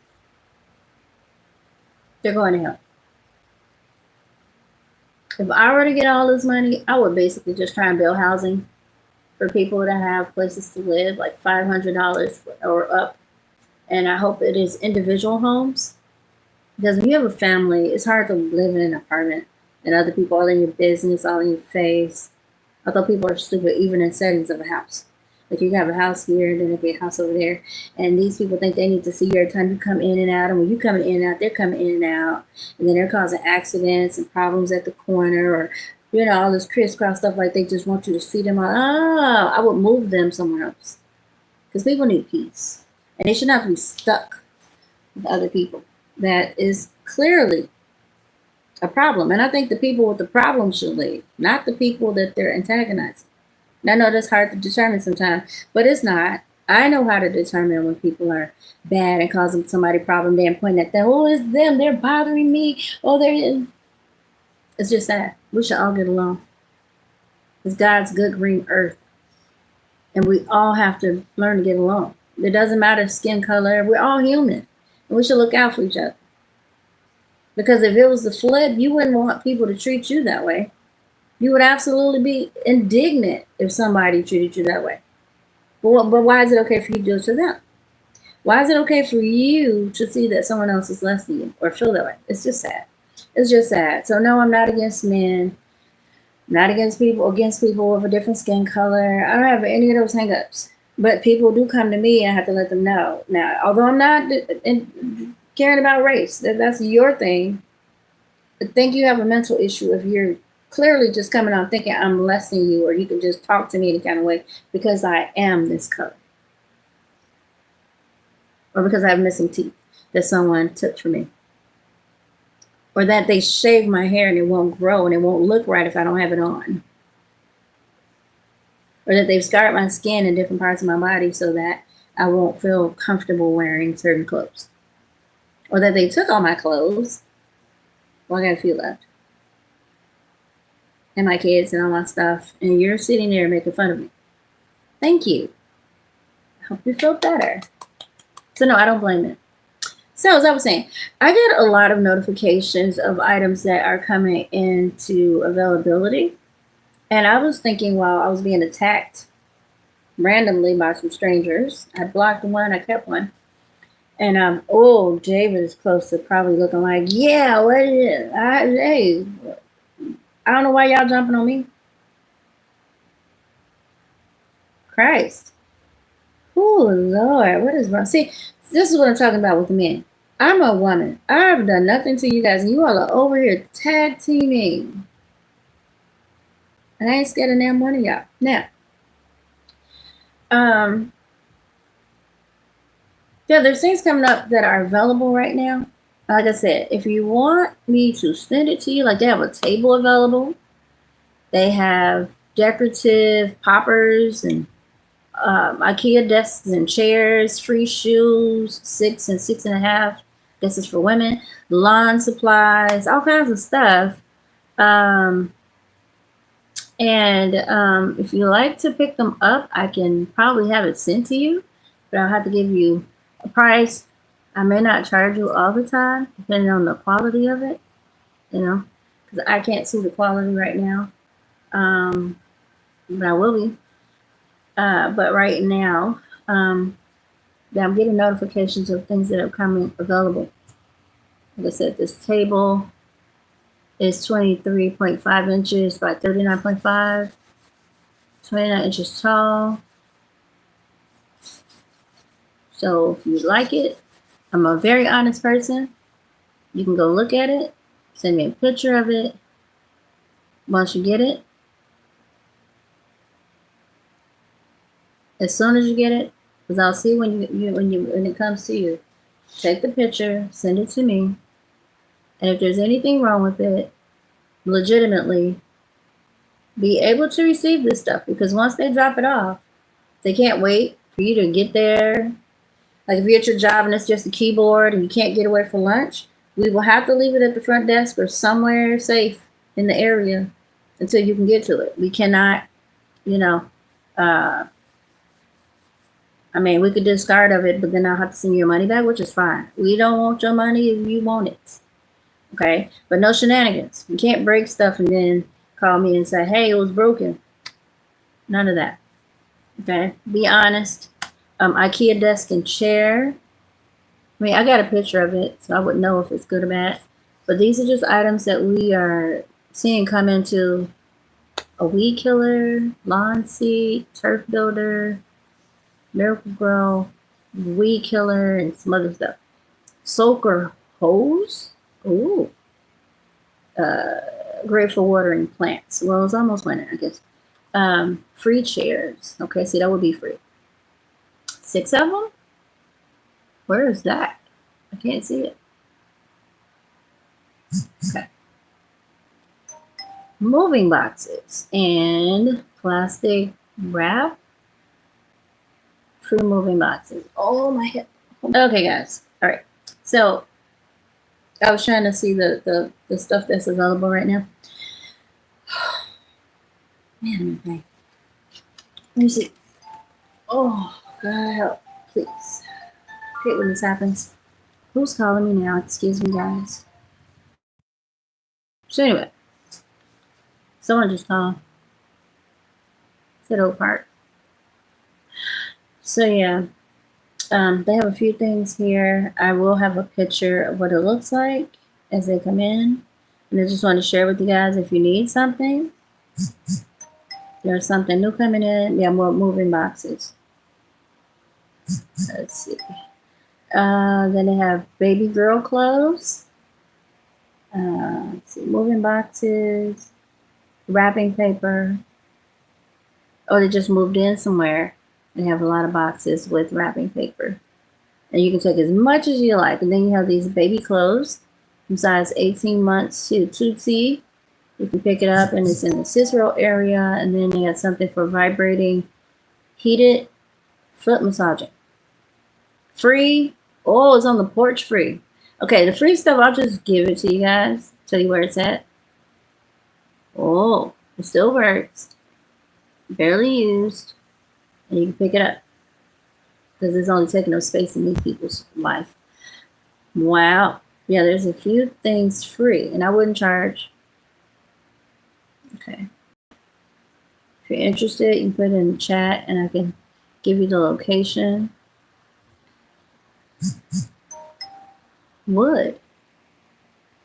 Speaker 1: they're going to hell. If I were to get all this money, I would basically just try and build housing for people that have places to live, like $500 or up. And I hope it is individual homes. Because when you have a family, it's hard to live in an apartment and other people all in your business, all in your face. Although people are stupid, even in settings of a house. Like you have a house here, and then there'll be a house over there. And these people think they need to see you every time you come in and out. And when you come in and out, they're coming in and out. And then they're causing accidents and problems at the corner or, all this crisscross stuff. Like they just want you to see them. I would move them somewhere else. Because people need peace. And they should not be stuck with other people. That is clearly a problem. And I think the people with the problem should leave, not the people that they're antagonizing. And I know that's hard to determine sometimes, but it's not. I know how to determine when people are bad and causing somebody problem. Then point at them. Oh, it's them. They're bothering me. Oh, they're. It's just that we should all get along. It's God's good green earth, and we all have to learn to get along. It doesn't matter skin color. We're all human, and we should look out for each other. Because if it was the flip, you wouldn't want people to treat you that way. You would absolutely be indignant if somebody treated you that way. But why is it okay for you to do it to them? Why is it okay for you to see that someone else is less than you or feel that way? It's just sad. It's just sad. So no, I'm not against men. Not against people with a different skin color. I don't have any of those hangups. But people do come to me, and I have to let them know. Now, although I'm not caring about race, that's your thing. I think you have a mental issue if you're clearly just coming on thinking I'm less than you, or you can just talk to me any kind of way because I am this color. Or because I have missing teeth that someone took from me. Or that they shave my hair and it won't grow and it won't look right if I don't have it on. Or that they've scarred my skin in different parts of my body so that I won't feel comfortable wearing certain clothes. Or that they took all my clothes. Well, I got a few left. And my kids and all my stuff. And you're sitting there making fun of me. Thank you. I hope you feel better. So no, I don't blame it. So as I was saying, I get a lot of notifications of items that are coming into availability. And I was thinking while I was being attacked randomly by some strangers, I blocked one, I kept one. And David is close to probably looking like, yeah, what is it? Hey, I don't know why y'all jumping on me. Christ. Oh, Lord, what is wrong? See, this is what I'm talking about with the men. I'm a woman. I've done nothing to you guys, and you all are over here tag teaming. And I ain't scared of damn one of y'all. Now, yeah, there's things coming up that are available right now. Like I said, if you want me to send it to you, like they have a table available. They have decorative poppers and IKEA desks and chairs, free shoes, 6 and 6.5. This is for women. Lawn supplies, all kinds of stuff. If you like to pick them up, I can probably have it sent to you, but I'll have to give you a price. I may not charge you all the time, depending on the quality of it, because I can't see the quality right now. But I will be. But right now, I'm getting notifications of things that are coming available. Like I said, this table is 23.5 inches by 39.5, 29 inches tall. So if you like it, I'm a very honest person. You can go look at it, send me a picture of it once you get it. As soon as you get it, because I'll see when it comes to you. Take the picture, send it to me, and if there's anything wrong with it, legitimately be able to receive this stuff, because once they drop it off, they can't wait for you to get there. Like if you're at your job and it's just a keyboard and you can't get away for lunch, we will have to leave it at the front desk or somewhere safe in the area until you can get to it. We cannot, we could discard of it, but then I'll have to send you your money back, which is fine. We don't want your money if you want it. Okay? But no shenanigans. You can't break stuff and then call me and say, hey, it was broken. None of that. Okay? Be honest. IKEA desk and chair. I got a picture of it, so I wouldn't know if it's good or bad. But these are just items that we are seeing come into a weed killer, lawn seed, turf builder, Miracle Grow, weed killer, and some other stuff. Soaker hose. Ooh. Great for watering plants. Well, it's almost winter, I guess. Free chairs. Okay, see, that would be free. 6 of them? Where is that? I can't see it. Okay. Moving boxes and plastic wrap Free moving boxes. Oh my head. Okay, guys. All right. So I was trying to see the stuff that's available right now. Man, okay. Let me see. Oh, God help, please. I hate when this happens. Who's calling me now? Excuse me, guys. So anyway, someone just called. Said Oak Park. So yeah, they have a few things here. I will have a picture of what it looks like as they come in. And I just want to share with you guys if you need something. There's something new coming in. Yeah, more moving boxes. Let's see. Then they have baby girl clothes. Let's see, moving boxes, wrapping paper. Oh, they just moved in somewhere. They have a lot of boxes with wrapping paper. And you can take as much as you like. And then you have these baby clothes from size 18 months to 2T. You can pick it up and it's in the Cicero area. And then they have something for vibrating, heated foot massaging. Free. Oh, it's on the porch free. Okay, the free stuff, I'll just give it to you guys. Tell you where it's at. Oh, it still works. Barely used. And you can pick it up. Because it's only taking up space in these people's life. Wow. Yeah, there's a few things free. And I wouldn't charge. Okay. If you're interested, you can put it in the chat and I can give you the location. Wood.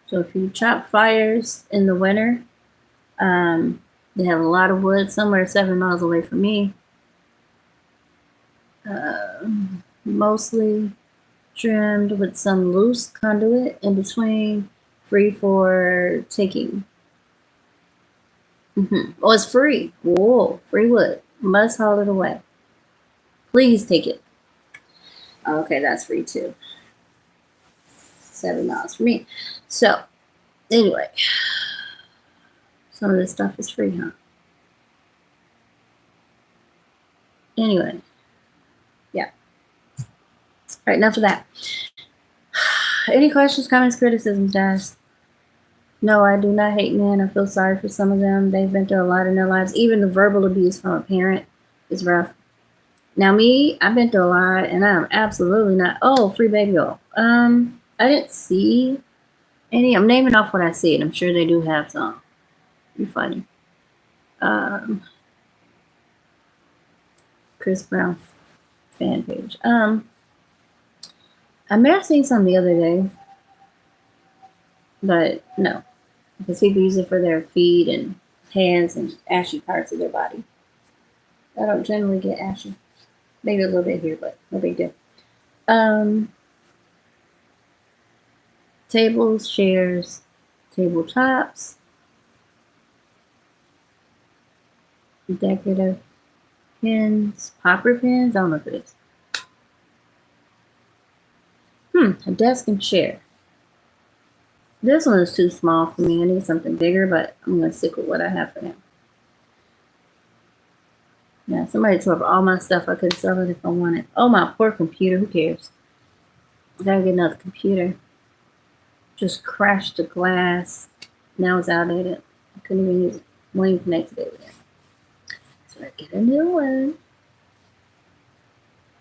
Speaker 1: So if you chop fires in the winter, they have a lot of wood somewhere 7 miles away from me. Mostly trimmed with some loose conduit in between, free for taking. Oh, it's free. Whoa, free wood. Must haul it away. Please take it. Okay, that's free too. 7 miles from me. So, anyway, some of this stuff is free, huh? Anyway, yeah. All right, enough of that. Any questions, comments, criticisms, guys? No, I do not hate men. I feel sorry for some of them. They've been through a lot in their lives. Even the verbal abuse from a parent is rough. Now, me, I've been through a lot, and I'm absolutely not. Oh, free baby oil. I didn't see any. I'm naming off what I see, and I'm sure they do have some. You're funny. Chris Brown fan page. I may have seen some the other day, but no, because people use it for their feet and hands and ashy parts of their body. I don't generally get ashy. Maybe a little bit here, but no big deal. Tables, chairs, tabletops, decorative pins, popper pins. I don't know what it is. A desk and chair. This one is too small for me. I need something bigger, but I'm going to stick with what I have for now. Yeah, somebody tore up all my stuff. I could sell it if I wanted. Oh, my poor computer. Who cares? I gotta get another computer. Just crashed the glass. Now it's outdated. I couldn't even use it. Won't even connect to it yet. So I get a new one.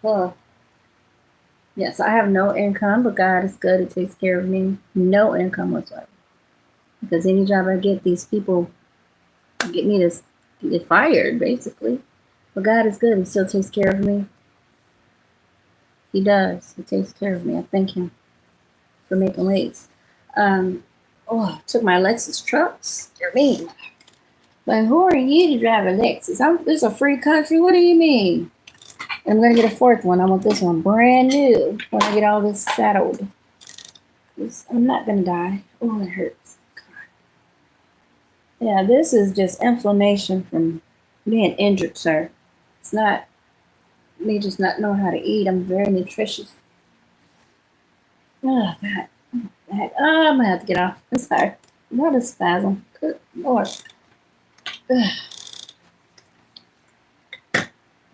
Speaker 1: Oh. Yes, I have no income, but God is good. It takes care of me. No income whatsoever. Because any job I get, these people get me to get fired, basically. But God is good. He still takes care of me. He does. He takes care of me. I thank him for making ways. I took my Lexus trucks. They're mean. But who are you to drive a Lexus? This is a free country. What do you mean? I'm going to get a fourth one. I want this one brand new when I get all this settled. I'm not going to die. Oh, it hurts. God. Yeah, this is just inflammation from being injured, sir. It's not me just not knowing how to eat. I'm very nutritious. Oh, God. I'm going to have to get off. I'm sorry. What a spasm. Good Lord. Ugh.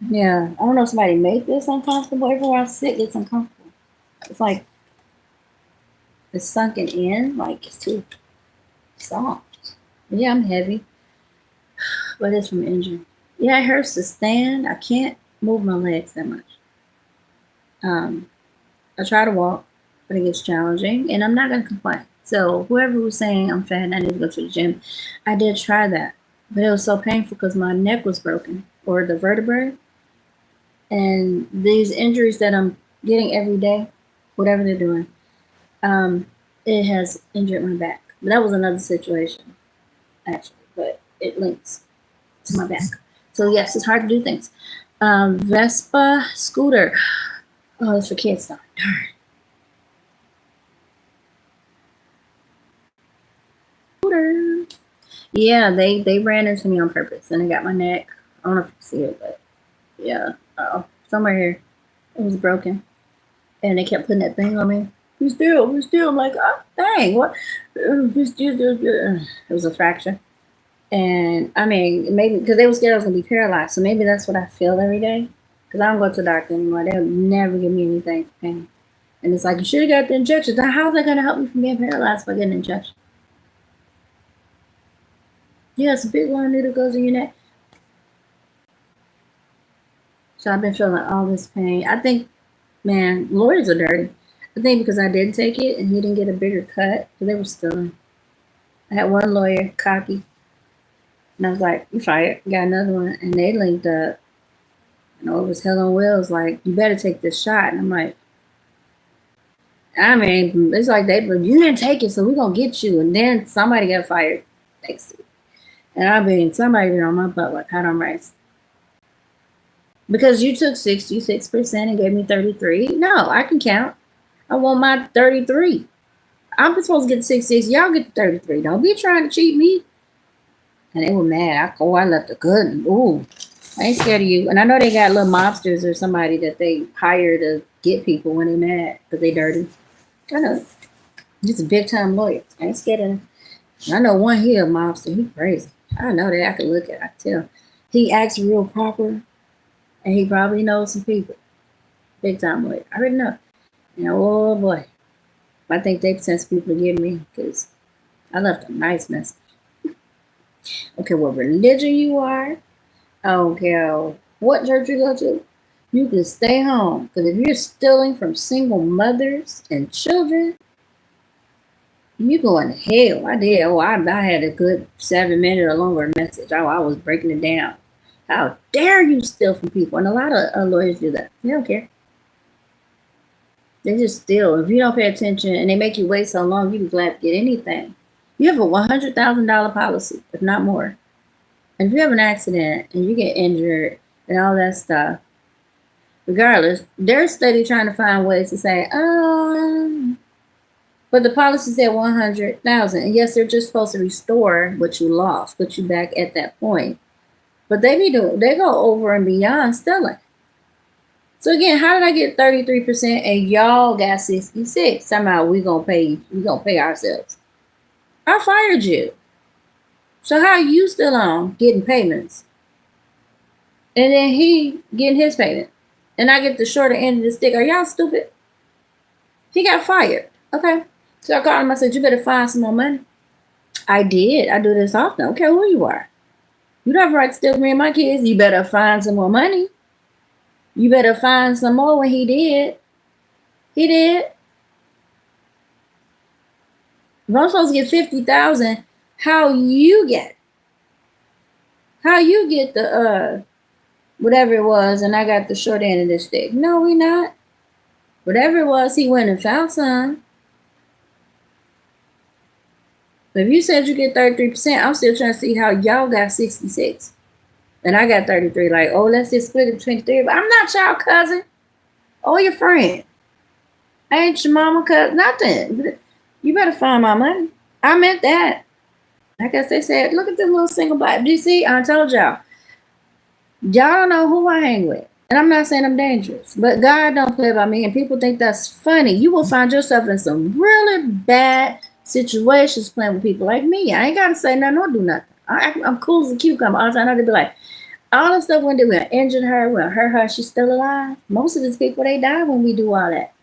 Speaker 1: Yeah, I don't know if somebody made this uncomfortable. Everywhere I sit, it's uncomfortable. It's like it's sunken in, like it's too soft. But yeah, I'm heavy, but it's from injury. Yeah, it hurts to stand. I can't move my legs that much. Um, I try to walk, but it gets challenging, and I'm not gonna complain. So whoever was saying I'm fat and I need to go to the gym, I did try that, but it was so painful because my neck was broken or the vertebrae, and these injuries that I'm getting every day, whatever they're doing, um, it has injured my back. But that was another situation actually, but it links to my back. So yes, it's hard to do things. Vespa scooter. Oh, it's for kids though. Darn. Scooter. Yeah, they ran into me on purpose and they got my neck. I don't know if you can see it, but yeah. Oh, somewhere here. It was broken. And they kept putting that thing on me. Be still, be still. I'm like, oh dang, what? Be still. It was a fracture. And I mean, maybe because they were scared I was gonna be paralyzed. So maybe that's what I feel every day. Because I don't go to the doctor anymore. They'll never give me anything for pain. And it's like, you should have got the injection. Now, how's that gonna help me from being paralyzed if I get an injection? Yeah, it's a big long needle goes in your neck. So I've been feeling all this pain. I think, man, lawyers are dirty. I think because I didn't take it and he didn't get a bigger cut, because they were stealing. I had one lawyer, cocky, and I was like, you fired. Got another one, and they linked up. You know, it was hell on wheels. Like, you better take this shot. And I'm like, I mean, it's like they, but you didn't take it, so we're gonna get you. And then somebody got fired next to it. And I mean, somebody been on my butt like hot on rice. Because you took 66% and gave me 33. No, I can count. I want my 33. I'm supposed to get 66. Y'all get the 33. Don't be trying to cheat me. And they were mad. I left a good. Ooh, I ain't scared of you. And I know they got little mobsters or somebody that they hire to get people when they mad because they dirty. I know. He's a big time lawyer. I ain't scared of him. I know one here, mobster. He crazy. I know that. I can look at it. I can tell. He acts real proper. And he probably knows some people. Big time lawyer. I already know. And oh boy. I think they sent some people to get me because I left a nice message. Okay, what religion you are. I don't care what church you go to. You can stay home. Because if you're stealing from single mothers and children, you going to hell. I did. Oh, I had a good 7 minute or longer message. Oh, I was breaking it down. How dare you steal from people? And a lot of lawyers do that. They don't care. They just steal. If you don't pay attention and they make you wait so long, you be glad to get anything. You have a $100,000 policy, if not more. And if you have an accident and you get injured and all that stuff, regardless, they're steady trying to find ways to say, but the policy said 100,000. And yes, they're just supposed to restore what you lost, put you back at that point. But they go over and beyond stealing. So again, how did I get 33% and y'all got 66? Somehow we gonna pay ourselves. I fired you. So how are you still on getting payments? And then he getting his payment. And I get the shorter end of the stick. Are y'all stupid? He got fired. Okay. So I called him. I said, you better find some more money. I did. I do this often. I don't care who you are. You don't have a right to steal from me and my kids. You better find some more money. You better find some more when he did. He did. If I'm supposed to get 50,000, how you get the whatever it was, and I got the short end of the stick? No, we not. Whatever it was, he went and found some. But if you said you get 33%, I'm still trying to see how y'all got 66. And I got 33. Like, oh, let's just split it between three. But I'm not y'all cousin or your friend. I ain't your mama cousin. Nothing. You better find my money. I meant that. Like I said, look at this little single black. Do you see? I told y'all. Y'all don't know who I hang with. And I'm not saying I'm dangerous. But God don't play by me. And people think that's funny. You will find yourself in some really bad situations playing with people like me. I ain't got to say nothing or do nothing. I'm cool as a cucumber. All the time I be like, All the stuff when they will injure her, will hurt her, she's still alive. Most of these people, they die when we do all that.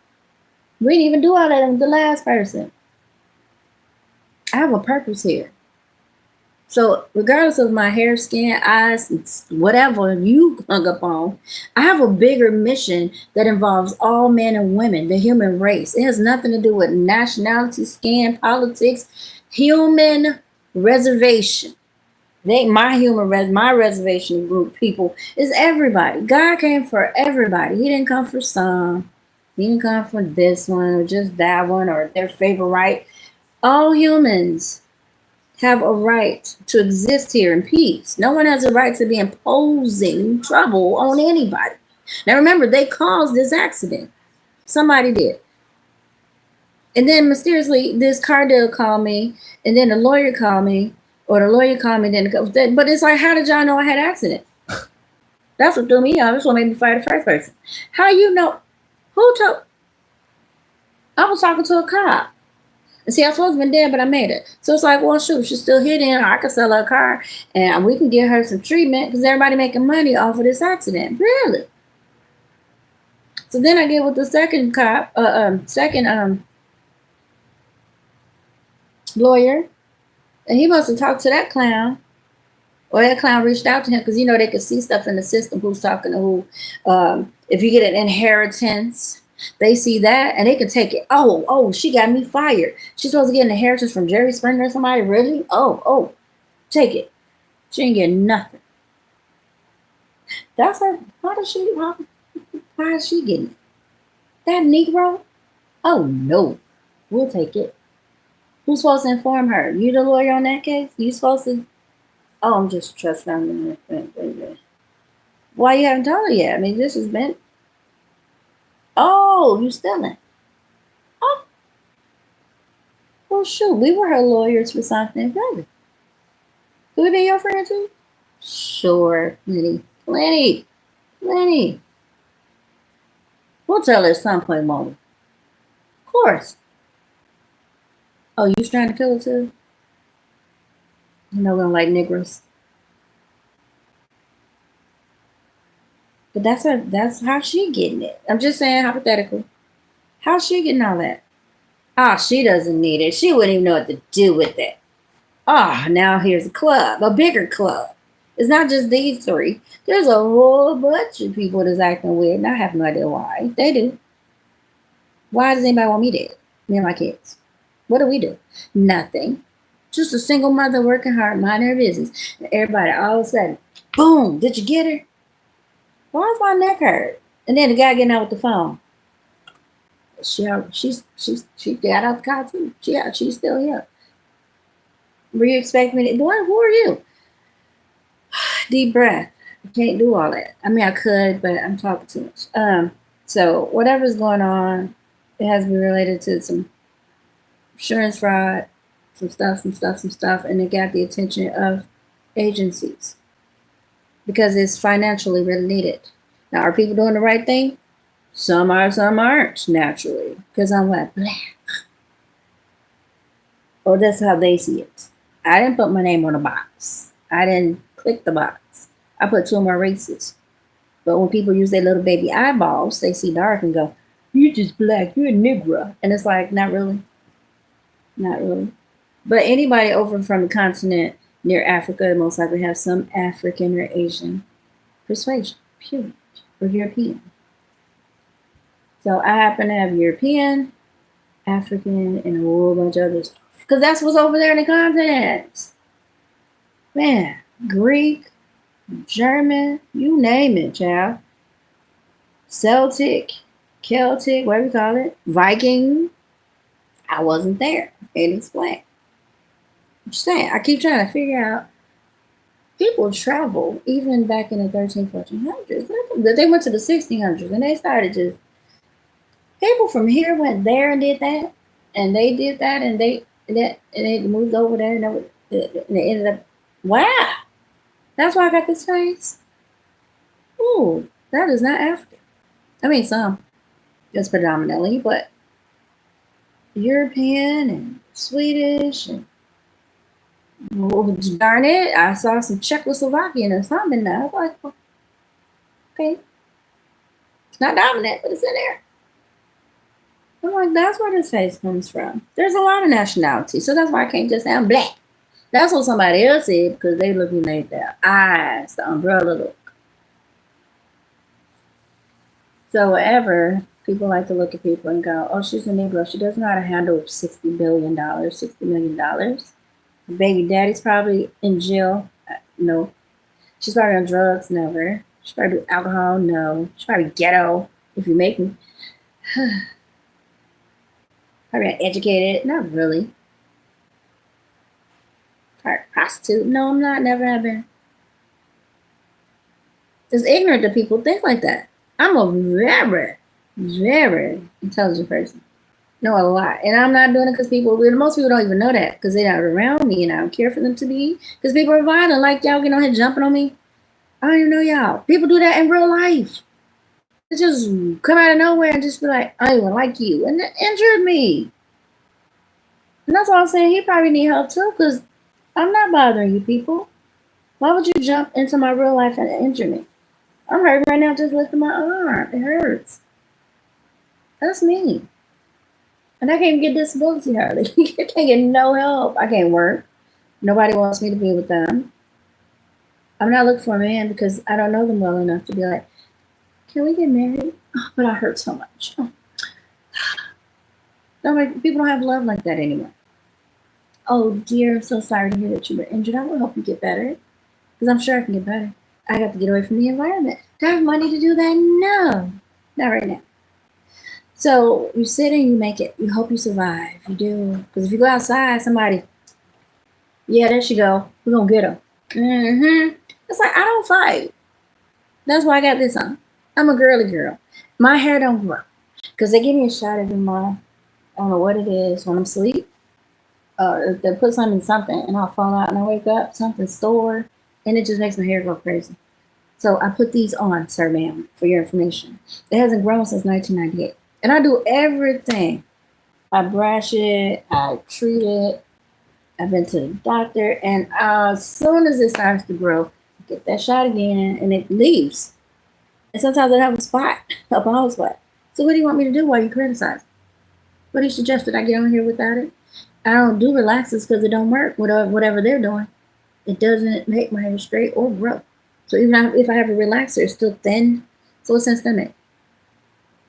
Speaker 1: We didn't even do all that with the last person. I have a purpose here. So regardless of my hair, skin, eyes, whatever you hung up on, I have a bigger mission that involves all men and women, the human race. It has nothing to do with nationality, skin, politics, human reservation. They my reservation group people is everybody. God came for everybody. He didn't come for some. He didn't come for this one or just that one or their favorite. All humans have a right to exist here in peace. No one has a right to be imposing trouble on anybody. Now remember, they caused this accident. Somebody did. And then mysteriously, this car dealer called me, and then the lawyer called me, or the lawyer called me. But it's like, how did y'all know I had an accident? That's what threw me off. That's what made me fire the first person. How you know? Who told? I was talking to a cop. And see, I was supposed to have been dead, but I made it. So it's like, well, shoot, she's still here. Then I could sell her a car, and we can give her some treatment because everybody making money off of this accident. Really? So then I get with the second cop, second lawyer, and he must have talked to that clown, or that clown reached out to him because they could see stuff in the system. Who's talking to who? If you get an inheritance. They see that and they can take it. Oh, she got me fired. She's supposed to get an inheritance from Jerry Springer or somebody. Really? Oh, take it. She ain't getting nothing. That's her. How is she getting it? That Negro? Oh no. We'll take it. Who's supposed to inform her? You the lawyer on that case? You supposed to? Oh, I'm just trusting her. Why you haven't told her yet? I mean, this has been. Oh, you stealing. Oh. Well, shoot, we were her lawyers for something. Really? Could we be your friend too? Sure, plenty. We'll tell her at some point, won't we? Of course. Oh, you was trying to kill her too? We don't like niggers. But that's how she getting it. I'm just saying hypothetical. How's she getting all that? Oh, she doesn't need it. She wouldn't even know what to do with it. Oh, now here's a club, a bigger club. It's not just these three. There's a whole bunch of people that's acting weird, and I have no idea why. They do. Why does anybody want me dead? Me and my kids. What do we do? Nothing. Just a single mother working hard, minding her business. And everybody all of a sudden, boom, did you get her? Why is my neck hurt? And then the guy getting out with the phone. She got out the car too. She's still here. Were you expecting me to? Who are you? Deep breath. I can't do all that. I mean, I could, but I'm talking too much. So whatever's going on, it has to be related to some insurance fraud, some stuff, and it got the attention of agencies because it's financially really needed. Now, are people doing the right thing? Some are, some aren't, naturally, because I'm what? Black. Oh, that's how they see it. I didn't put my name on a box. I didn't click the box. I put two more races. But when people use their little baby eyeballs, they see dark and go, "You're just black. You're a Negro." And it's like, not really. Not really. But anybody over from the continent near Africa most likely have some African or Asian persuasion, period, or European. So I happen to have European, African, and a whole bunch of other stuff. Because that's what's over there in the continent. Man, Greek, German, you name it, child. Celtic, Celtic, what do we call it? Viking. I wasn't there. Can't explain. I'm just saying, I keep trying to figure out. People travel, even back in the 1300s, 1400s. They went to the 1600s and they started just. People from here went there and did that, and they did that, and they moved over there, and they ended up. Wow, that's why I got this face. Ooh, that is not African. I mean, some, just predominantly, but European and Swedish and Well, darn it, I saw some Czechoslovakian or something in there. I was like, well, okay, it's not dominant, but it's in there. I'm like, that's where this face comes from. There's a lot of nationality, so that's why I can't just say I'm black. That's what somebody else said because they looking like their eyes, the umbrella look. So whatever, people like to look at people and go, oh, she's a Negro. She doesn't know how to handle $60 billion, $60 million. Baby daddy's probably in jail. No. She's probably on drugs. Never. She's probably do alcohol. No. She's probably ghetto. If you make me. Probably uneducated. Not really. Probably prostitute. No, I'm not. Never have been. It's ignorant that people think like that. I'm a very, very intelligent person. Know a lot. And I'm not doing it because most people don't even know that because they're not around me and I don't care for them to be. Because people are violent. Like y'all getting on here jumping on me. I don't even know y'all. People do that in real life. They just come out of nowhere and just be like, I don't even like you. And it injured me. And that's why I'm saying he probably need help too because I'm not bothering you people. Why would you jump into my real life and injure me? I'm hurting right now just lifting my arm. It hurts. That's me. And I can't get disability hardly. I can't get no help. I can't work. Nobody wants me to be with them. I'm not looking for a man because I don't know them well enough to be like, can we get married? Oh, but I hurt so much. Oh. People don't have love like that anymore. Oh dear, I'm so sorry to hear that you were injured. I will help you get better. Because I'm sure I can get better. I got to get away from the environment. Do I have money to do that? No. Not right now. So you sit and you make it. You hope you survive. You do. Because if you go outside, somebody, yeah, there she go. We're going to get her. It's like, I don't fight. That's why I got this on. I'm a girly girl. My hair don't grow. Because they give me a shot every month. I don't know what it is when I'm asleep. They put something and I'll fall out and I wake up, something sore, and it just makes my hair go crazy. So I put these on, sir, ma'am, for your information. It hasn't grown since 1998. And I do everything. I brush it, I treat it, I've been to the doctor, and as soon as it starts to grow, I get that shot again, and it leaves. And sometimes I have a spot, a bald spot. So what do you want me to do while you criticize? What do you suggest that I get on here without it? I don't do relaxers because it don't work, whatever they're doing. It doesn't make my hair straight or grow. So even if I have a relaxer, it's still thin. So what sense that make?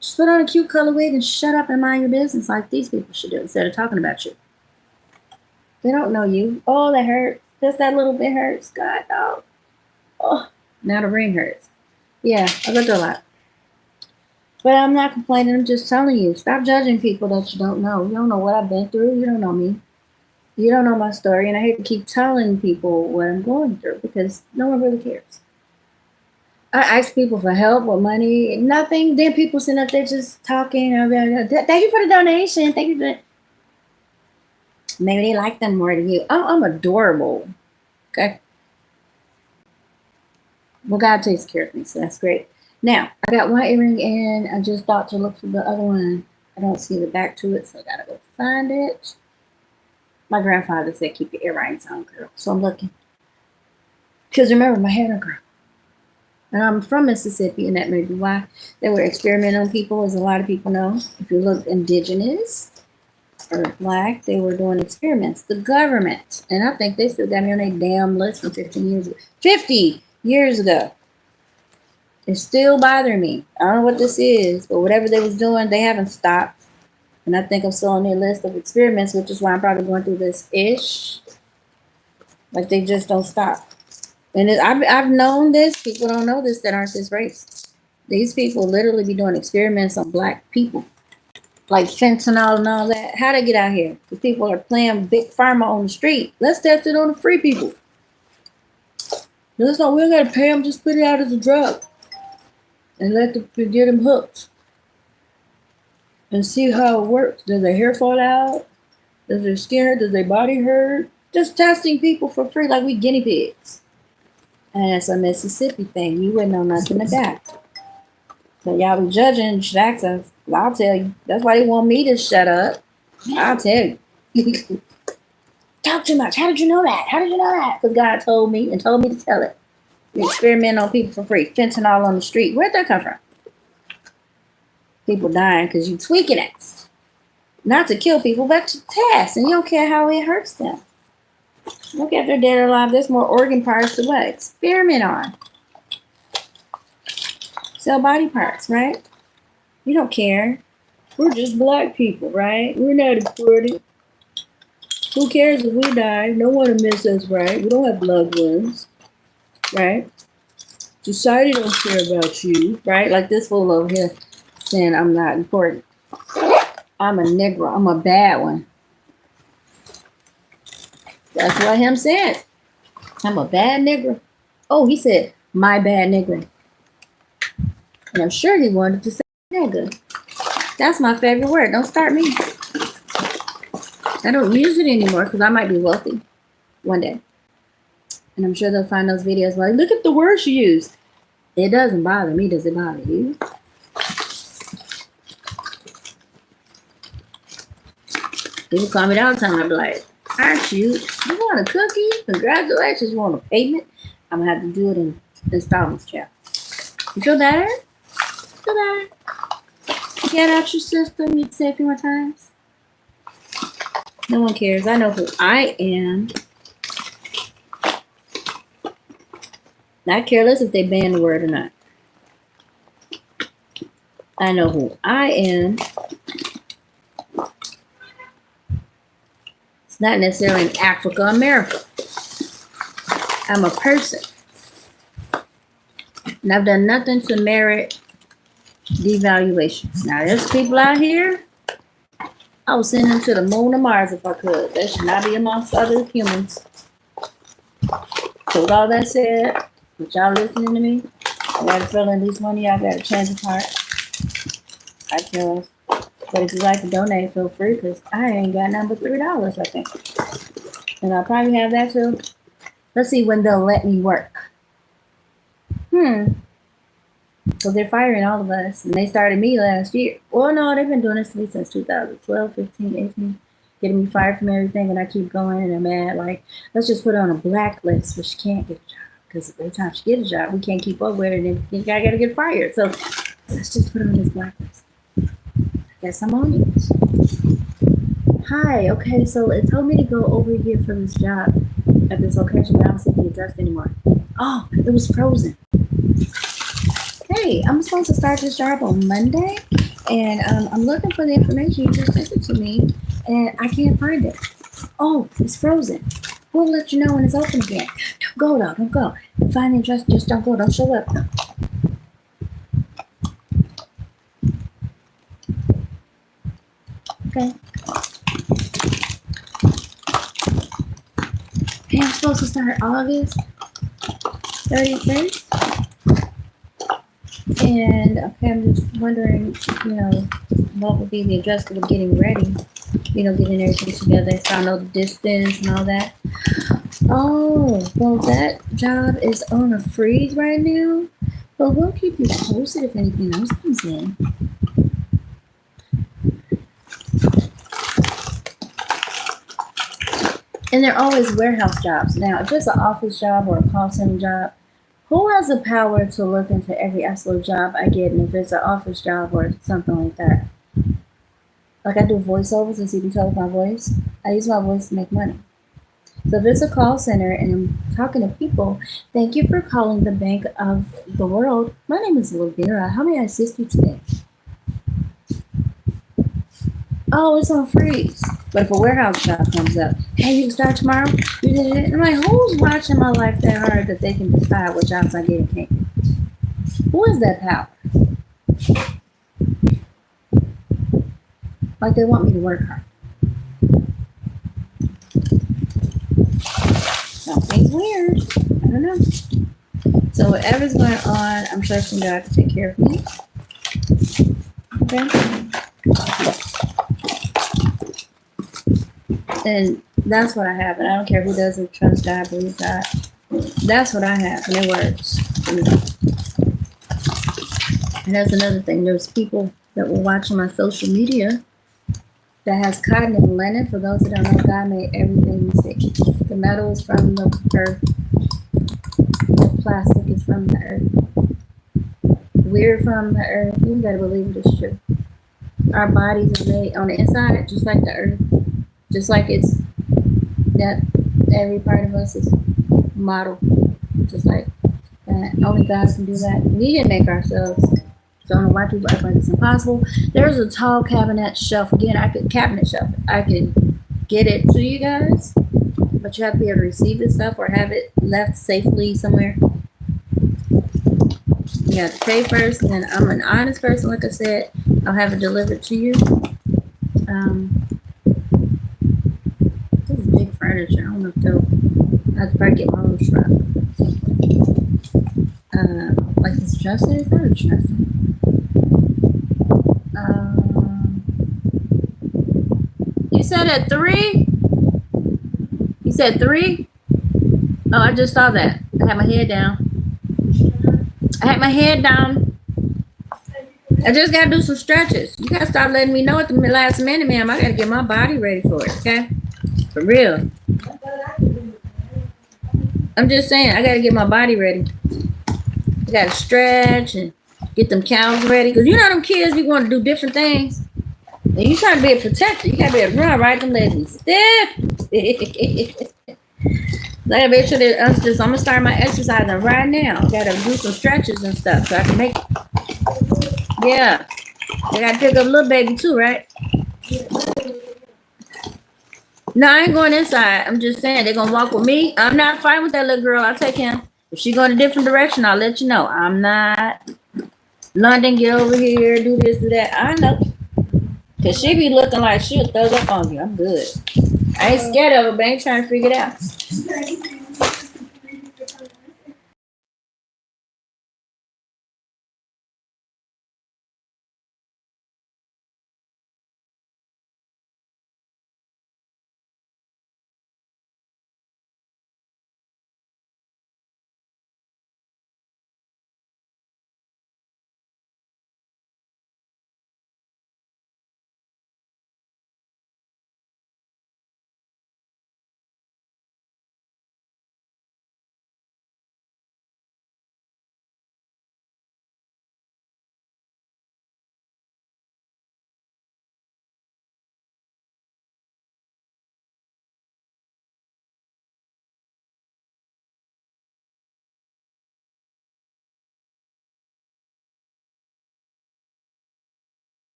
Speaker 1: Just put on a cute color wig and shut up and mind your business like these people should do instead of talking about you. They don't know you. Oh, that hurts. Just that little bit hurts. God, no. Oh, now the ring hurts. Yeah, I look a lot. But I'm not complaining. I'm just telling you. Stop judging people that you don't know. You don't know what I've been through. You don't know me. You don't know my story. And I hate to keep telling people what I'm going through because no one really cares. I ask people for help with money, nothing. Then people sitting up there just talking. Thank you for the donation. Thank you for that. Maybe they like them more than you. I'm adorable. Okay. Well, God takes care of me, so that's great. Now, I got one earring in. I just thought to look for the other one. I don't see the back to it, so I gotta go find it. My grandfather said keep your earrings on, girl. So I'm looking. Because remember, my hair don't grow. And I'm from Mississippi, and that may be why they were experimenting on people, as a lot of people know. If you look indigenous or black, they were doing experiments. The government, and I think they still got me on their damn list from 15 years ago. 50 years ago. It's still bothering me. I don't know what this is, but whatever they was doing, they haven't stopped. And I think I'm still on their list of experiments, which is why I'm probably going through this ish. Like they just don't stop. And I've known this. People don't know this that aren't this race. These people literally be doing experiments on black people. Like fentanyl and all that. How they get out here? The people are playing big pharma on the street. Let's test it on the free people. We don't got to pay them. Just put it out as a drug. And get them hooked. And see how it works. Does their hair fall out? Does their skin hurt? Does their body hurt? Just testing people for free like we guinea pigs. And it's a Mississippi thing. You wouldn't know nothing of that. So y'all be judging, you should ask us. I'll tell you. That's why they want me to shut up. I'll tell you. talk too much. How did you know that? How did you know that? Because God told me and told me to tell it. You experiment on people for free. Fentanyl on the street. Where'd that come from? People dying because you tweaking it. Not to kill people, but to test. And you don't care how it hurts them. Look at their dead or alive. There's more organ parts to what? Experiment on. Sell body parts, right? You don't care. We're just black people, right? We're not important. Who cares if we die? No one will miss us, right? We don't have loved ones, right? Society don't care about you, right? Like this fool over here saying I'm not important. I'm a Negro. I'm a bad one. That's what him said. I'm a bad Negro. Oh, he said, my bad Negro. And I'm sure he wanted to say nigga. That's my favorite word. Don't start me. I don't use it anymore because I might be wealthy one day. And I'm sure they'll find those videos like, look at the words you use. It doesn't bother me. Does it bother you? People call me all the time. I'd be like, aren't you? You want a cookie? Congratulations. You want a payment? I'm going to have to do it in installments, child. You feel better? Feel better? Get out your system. You can say a few more times. No one cares. I know who I am. Not careless if they ban the word or not. I know who I am. It's not necessarily in Africa, America. I'm a person. And I've done nothing to merit devaluations. Now, there's people out here, I would send them to the moon or Mars if I could. They should not be amongst other humans. So with all that said, with y'all listening to me, I got a feeling at least one of y'all got a change of heart. I feel. But if you'd like to donate, feel free, because I ain't got nothing but $3, I think. And I'll probably have that too. Let's see when they'll let me work. Because they're firing all of us. And they started me last year. Well, no, they've been doing this to me since 2012, 15, 18. Getting me fired from everything. And I keep going and I'm mad. Like, let's just put her on a blacklist where she can't get a job. Because every time she gets a job, we can't keep up with her. And then you gotta get fired. So let's just put her on this blacklist. I guess I'm on it. Hi. Okay, so it told me to go over here for this job at this location. But I don't see the address anymore. Oh, it was frozen. Hey, I'm supposed to start this job on Monday, and I'm looking for the information. You just sent it to me, and I can't find it. Oh, it's frozen. We'll let you know when it's open again. Don't go, though. Don't go. Find the address. Just don't go. Don't show up. Okay. Okay, I'm supposed to start August 31st. And okay, I'm just wondering, what would be the address of getting ready, getting everything together, so I know the distance and all that. Oh, well, that job is on a freeze right now, but we'll keep you posted if anything else comes in. And they're always warehouse jobs. Now, if it's an office job or a call center job, who has the power to look into every absolute job I get, and if it's an office job or something like that? Like I do voiceovers, and so you can tell with my voice. I use my voice to make money. So if it's a call center and I'm talking to people, thank you for calling the Bank of the World. My name is Lavera. How may I assist you today? Oh, it's on freeze. But if a warehouse job comes up, hey, you can start tomorrow? You did it. I'm like, who's watching my life that hard that they can decide what jobs I get and can't get? Who is that power? Like they want me to work hard. Something's weird. I don't know. So whatever's going on, I'm trusting God to take care of me. Okay? And that's what I have. And I don't care who doesn't trust God, believe God. That's what I have. And it works. And that's another thing. There's people that were watching my social media that has cotton and linen. For those that don't know, God made everything you see. The metal is from the earth. The plastic is from the earth. We're from the earth. You gotta believe it is true. Our bodies are made on the inside, just like the earth. Just like it's that every part of us is modeled, just like that. Only God can do that. We didn't make ourselves. So I don't know why people act like it's impossible. There's a tall cabinet shelf. Again, I could get it to you guys, but you have to be able to receive this stuff or have it left safely somewhere. You have to pay first, and then I'm an honest person. Like I said, I'll have it delivered to you. This is big furniture. I don't know if they'll. I have to probably get my own truck. Like this dresser is not a dresser. You said at 3? You said 3? Oh, I just saw that. I had my head down. I just gotta do some stretches. You gotta start letting me know at the last minute, ma'am. I gotta get my body ready for it, okay? For real. I'm just saying, I gotta get my body ready. I gotta stretch and get them cows ready. Because you know them kids, you want to do different things. And you trying to be a protector. You gotta be able to run, right? Them legs be stiff. I gotta make sure that I'm gonna start my exercising right now. Gotta do some stretches and stuff so I can make it. Yeah. I gotta pick up little baby too, right? No, I ain't going inside. I'm just saying they're gonna walk with me. I'm not fighting with that little girl. I'll take him. If she go in a different direction, I'll let you know. I'm not. London, get over here, do this, do that. I know. Cause she be looking like she'll throw up on you. I'm good. I ain't scared of her, but I ain't trying to figure it out.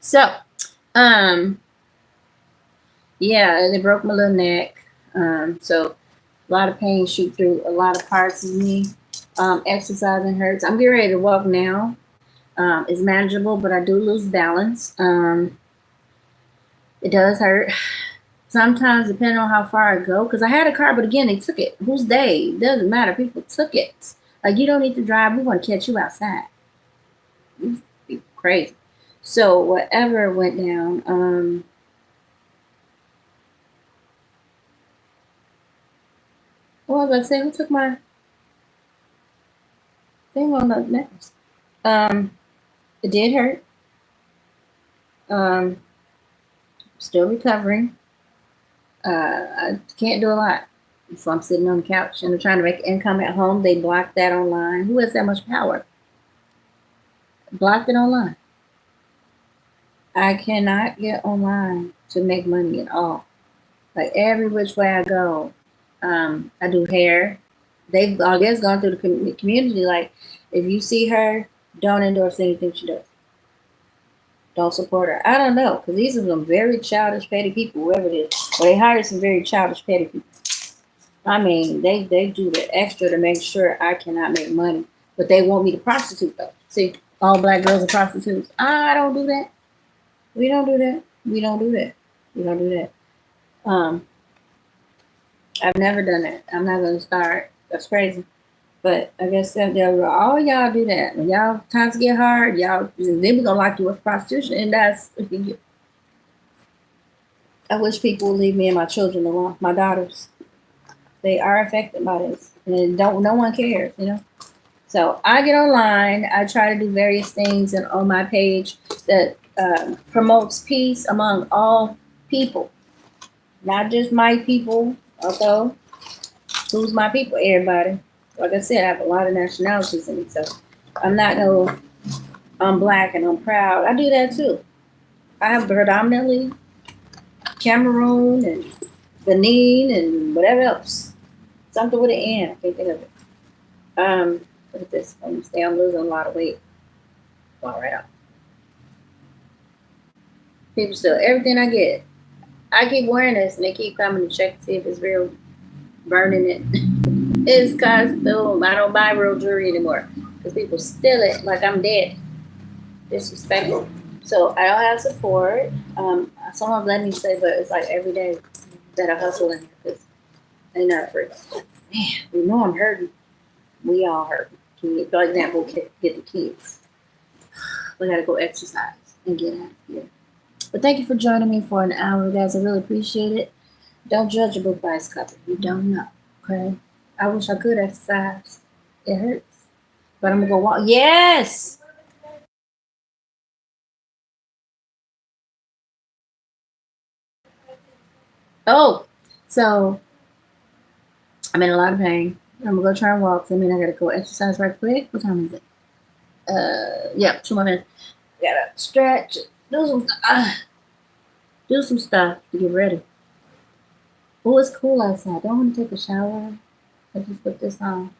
Speaker 1: So, yeah, they broke my little neck. So a lot of pain shoot through a lot of parts of me. Exercising hurts. I'm getting ready to walk now. It's manageable, but I do lose balance. It does hurt. Sometimes, depending on how far I go, because I had a car, but again, they took it. Who's they? It doesn't matter. People took it. Like, you don't need to drive. We want to catch you outside. It's crazy. So whatever went down. What was I about to say? Who took my thing on the necklace? It did hurt. Still recovering. I can't do a lot. So I'm sitting on the couch and I'm trying to make income at home. They blocked that online. Who has that much power? Blocked it online. I cannot get online to make money at all. Like every which way I go, I do hair. They've, I guess, gone through the community. Like, if you see her, don't endorse anything she does. don't support her. I don't know, because these are some very childish, petty people, whoever it is. Or they hire some very childish, petty people. I mean, they do the extra to make sure I cannot make money. But they want me to prostitute, though. See, all black girls are prostitutes. I don't do that. We don't do that. We don't do that. We don't do that. Um, I've never done that. I'm not going to start. That's crazy. But I guess that all y'all do that. When y'all times get hard, y'all then we gonna lock you with prostitution, and that's. I wish people would leave me and my children alone. My daughters, they are affected by this, and don't no one cares, you know. So I get online. I try to do various things, and on my page that promotes peace among all people, not just my people. Although, who's my people? Everybody. Like I said, I have a lot of nationalities in me, so I'm not no. I'm black and I'm proud. I do that too. I have predominantly Cameroon and Benin and whatever else. Something with an N. I can't think of it. Look at this. I'm losing a lot of weight. Fall right out. People still, everything I get, I keep wearing this and they keep coming to check to see if it's real, burning it. It's costume. I don't buy real jewelry anymore because people steal it like I'm dead. Disrespectful. So I don't have support. Someone let me say, but it's like every day that I hustle in here because they're not free. Man, we know I'm hurting. We all hurting. Can you, for example, get the kids? We gotta go exercise and get out of here. But thank you for joining me for an hour, guys. I really appreciate it. Don't judge a book by its cover. You don't know. Okay. I wish I could exercise. It hurts, but I'm gonna go walk. Yes. Oh, so I'm in a lot of pain. I'm gonna go try and walk. I mean, I gotta go exercise right quick. What time is it? Yeah, 2 more minutes. Gotta stretch, do some stuff to get ready. Oh, it's cool outside. Don't want to take a shower. I just put this on.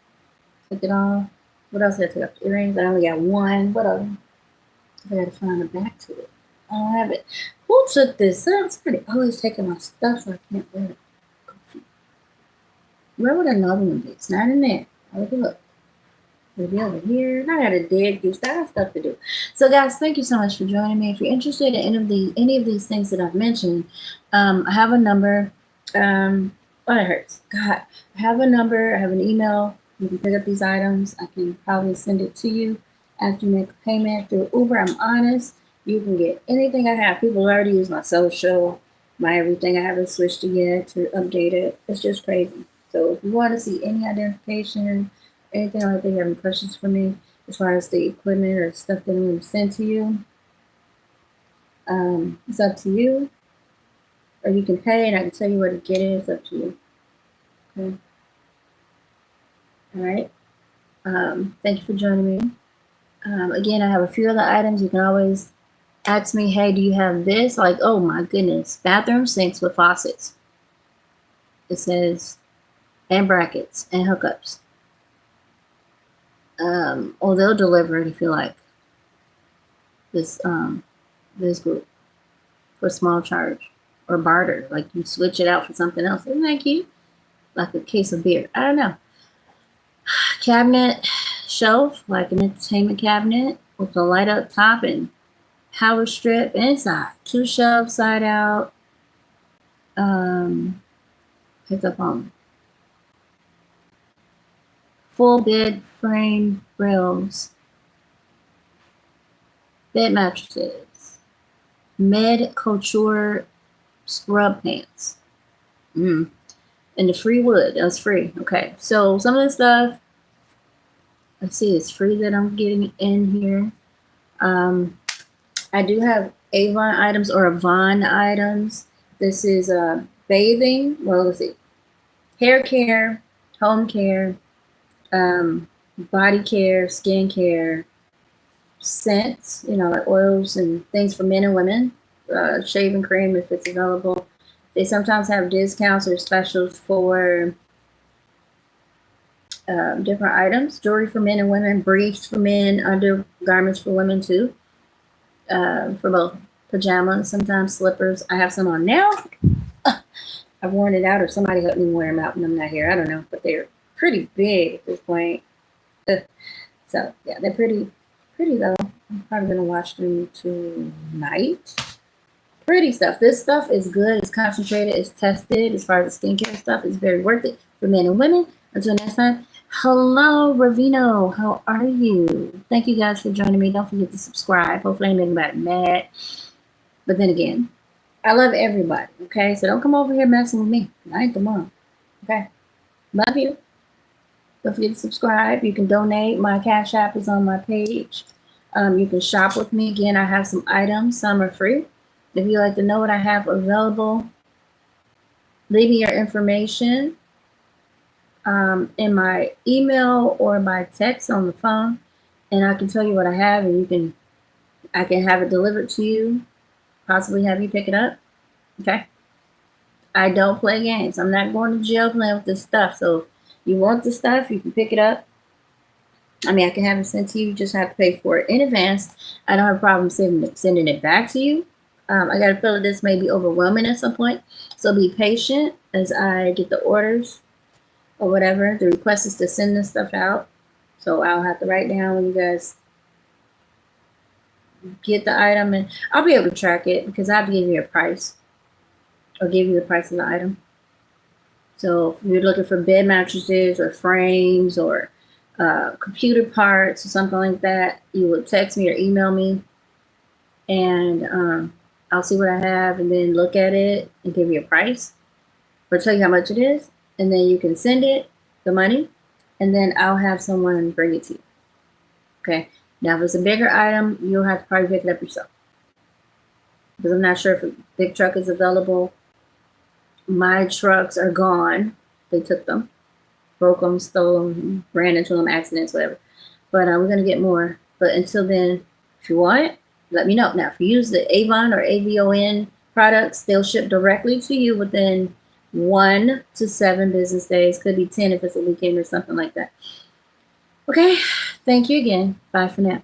Speaker 1: Take it off. What else did I take off? Earrings. I only got one. What else? I gotta find the back to it. I don't have it. Who took this? Somebody always taking my stuff so I can't wear it. Where would another one be? It's not in there. Look. Maybe over here. I got a dead goose. I got stuff to do. So, guys, thank you so much for joining me. If you're interested in any of these things that I've mentioned, I have a number. Oh, it hurts. God, I have a number. I have an email. You can pick up these items. I can probably send it to you after you make a payment through Uber. I'm honest. You can get anything I have. People already use my social, my everything. I haven't switched it yet to update it. It's just crazy. So if you want to see any identification, anything like that, you have any questions for me as far as the equipment or stuff that I'm going to send to you, it's up to you. Or you can pay and I can tell you where to get it. It's up to you. Okay. All right. Thank you for joining me. Again, I have a few other items. You can always ask me, hey, do you have this? Like, oh my goodness, bathroom sinks with faucets. It says, and brackets and hookups. Or they'll deliver it if you like. This group for a small charge or barter. Like you switch it out for something else. Isn't that cute? Like a case of beer. I don't know. Cabinet shelf, like an entertainment cabinet with a light up top and power strip inside. 2 shelves side out. Pick up on full bed frame grills, bed mattresses, med couture scrub pants. And the free wood. That's free. Okay. So some of the stuff, let's see, it's free that I'm getting in here. I do have Avon items or Avon items. This is bathing. Well, let's see. Hair care, home care, body care, skin care, scents, like oils and things for men and women, shaving cream if it's available. They sometimes have discounts or specials for different items, jewelry for men and women, briefs for men, undergarments for women too. for both pajamas, sometimes slippers. I have some on now. I've worn it out, or somebody helped me wear them out when I'm not here. I don't know, but they're pretty big at this point. So yeah, they're pretty though. I'm probably gonna wash them tonight. Pretty stuff. This stuff is good. It's concentrated. It's tested. As far as the skincare stuff, it's very worth it for men and women. Until next time. Hello, Ravino. How are you? Thank you guys for joining me. Don't forget to subscribe. Hopefully, I ain't making anybody mad. But then again, I love everybody. Okay, so don't come over here messing with me. I ain't the mom. Okay, love you. Don't forget to subscribe. You can donate. My Cash App is on my page. You can shop with me. Again, I have some items. Some are free. If you'd like to know what I have available, leave me your information in my email or by text on the phone, and I can tell you what I have, and I can have it delivered to you, possibly have you pick it up. Okay? I don't play games. I'm not going to jail playing with this stuff. So if you want the stuff, you can pick it up. I mean, I can have it sent to you. You just have to pay for it in advance. I don't have a problem sending it back to you. I got to feel that this may be overwhelming at some point. So be patient as I get the orders or whatever. The request is to send this stuff out. So I'll have to write down when you guys get the item. And I'll be able to track it because I have to give you a price or give you the price of the item. So if you're looking for bed mattresses or frames or computer parts or something like that, you will text me or email me. And I'll see what I have and then look at it and give you a price or tell you how much it is. And then you can send it, the money, and then I'll have someone bring it to you. Okay. Now, if it's a bigger item, you'll have to probably pick it up yourself. Because I'm not sure if a big truck is available. My trucks are gone. They took them, broke them, stole them, ran into them, accidents, whatever. But we're going to get more. But until then, if you want it, let me know. Now, if you use the Avon or AVON products, they'll ship directly to you within 1 to 7 business days. Could be 10 if it's a weekend or something like that. Okay. Thank you again. Bye for now.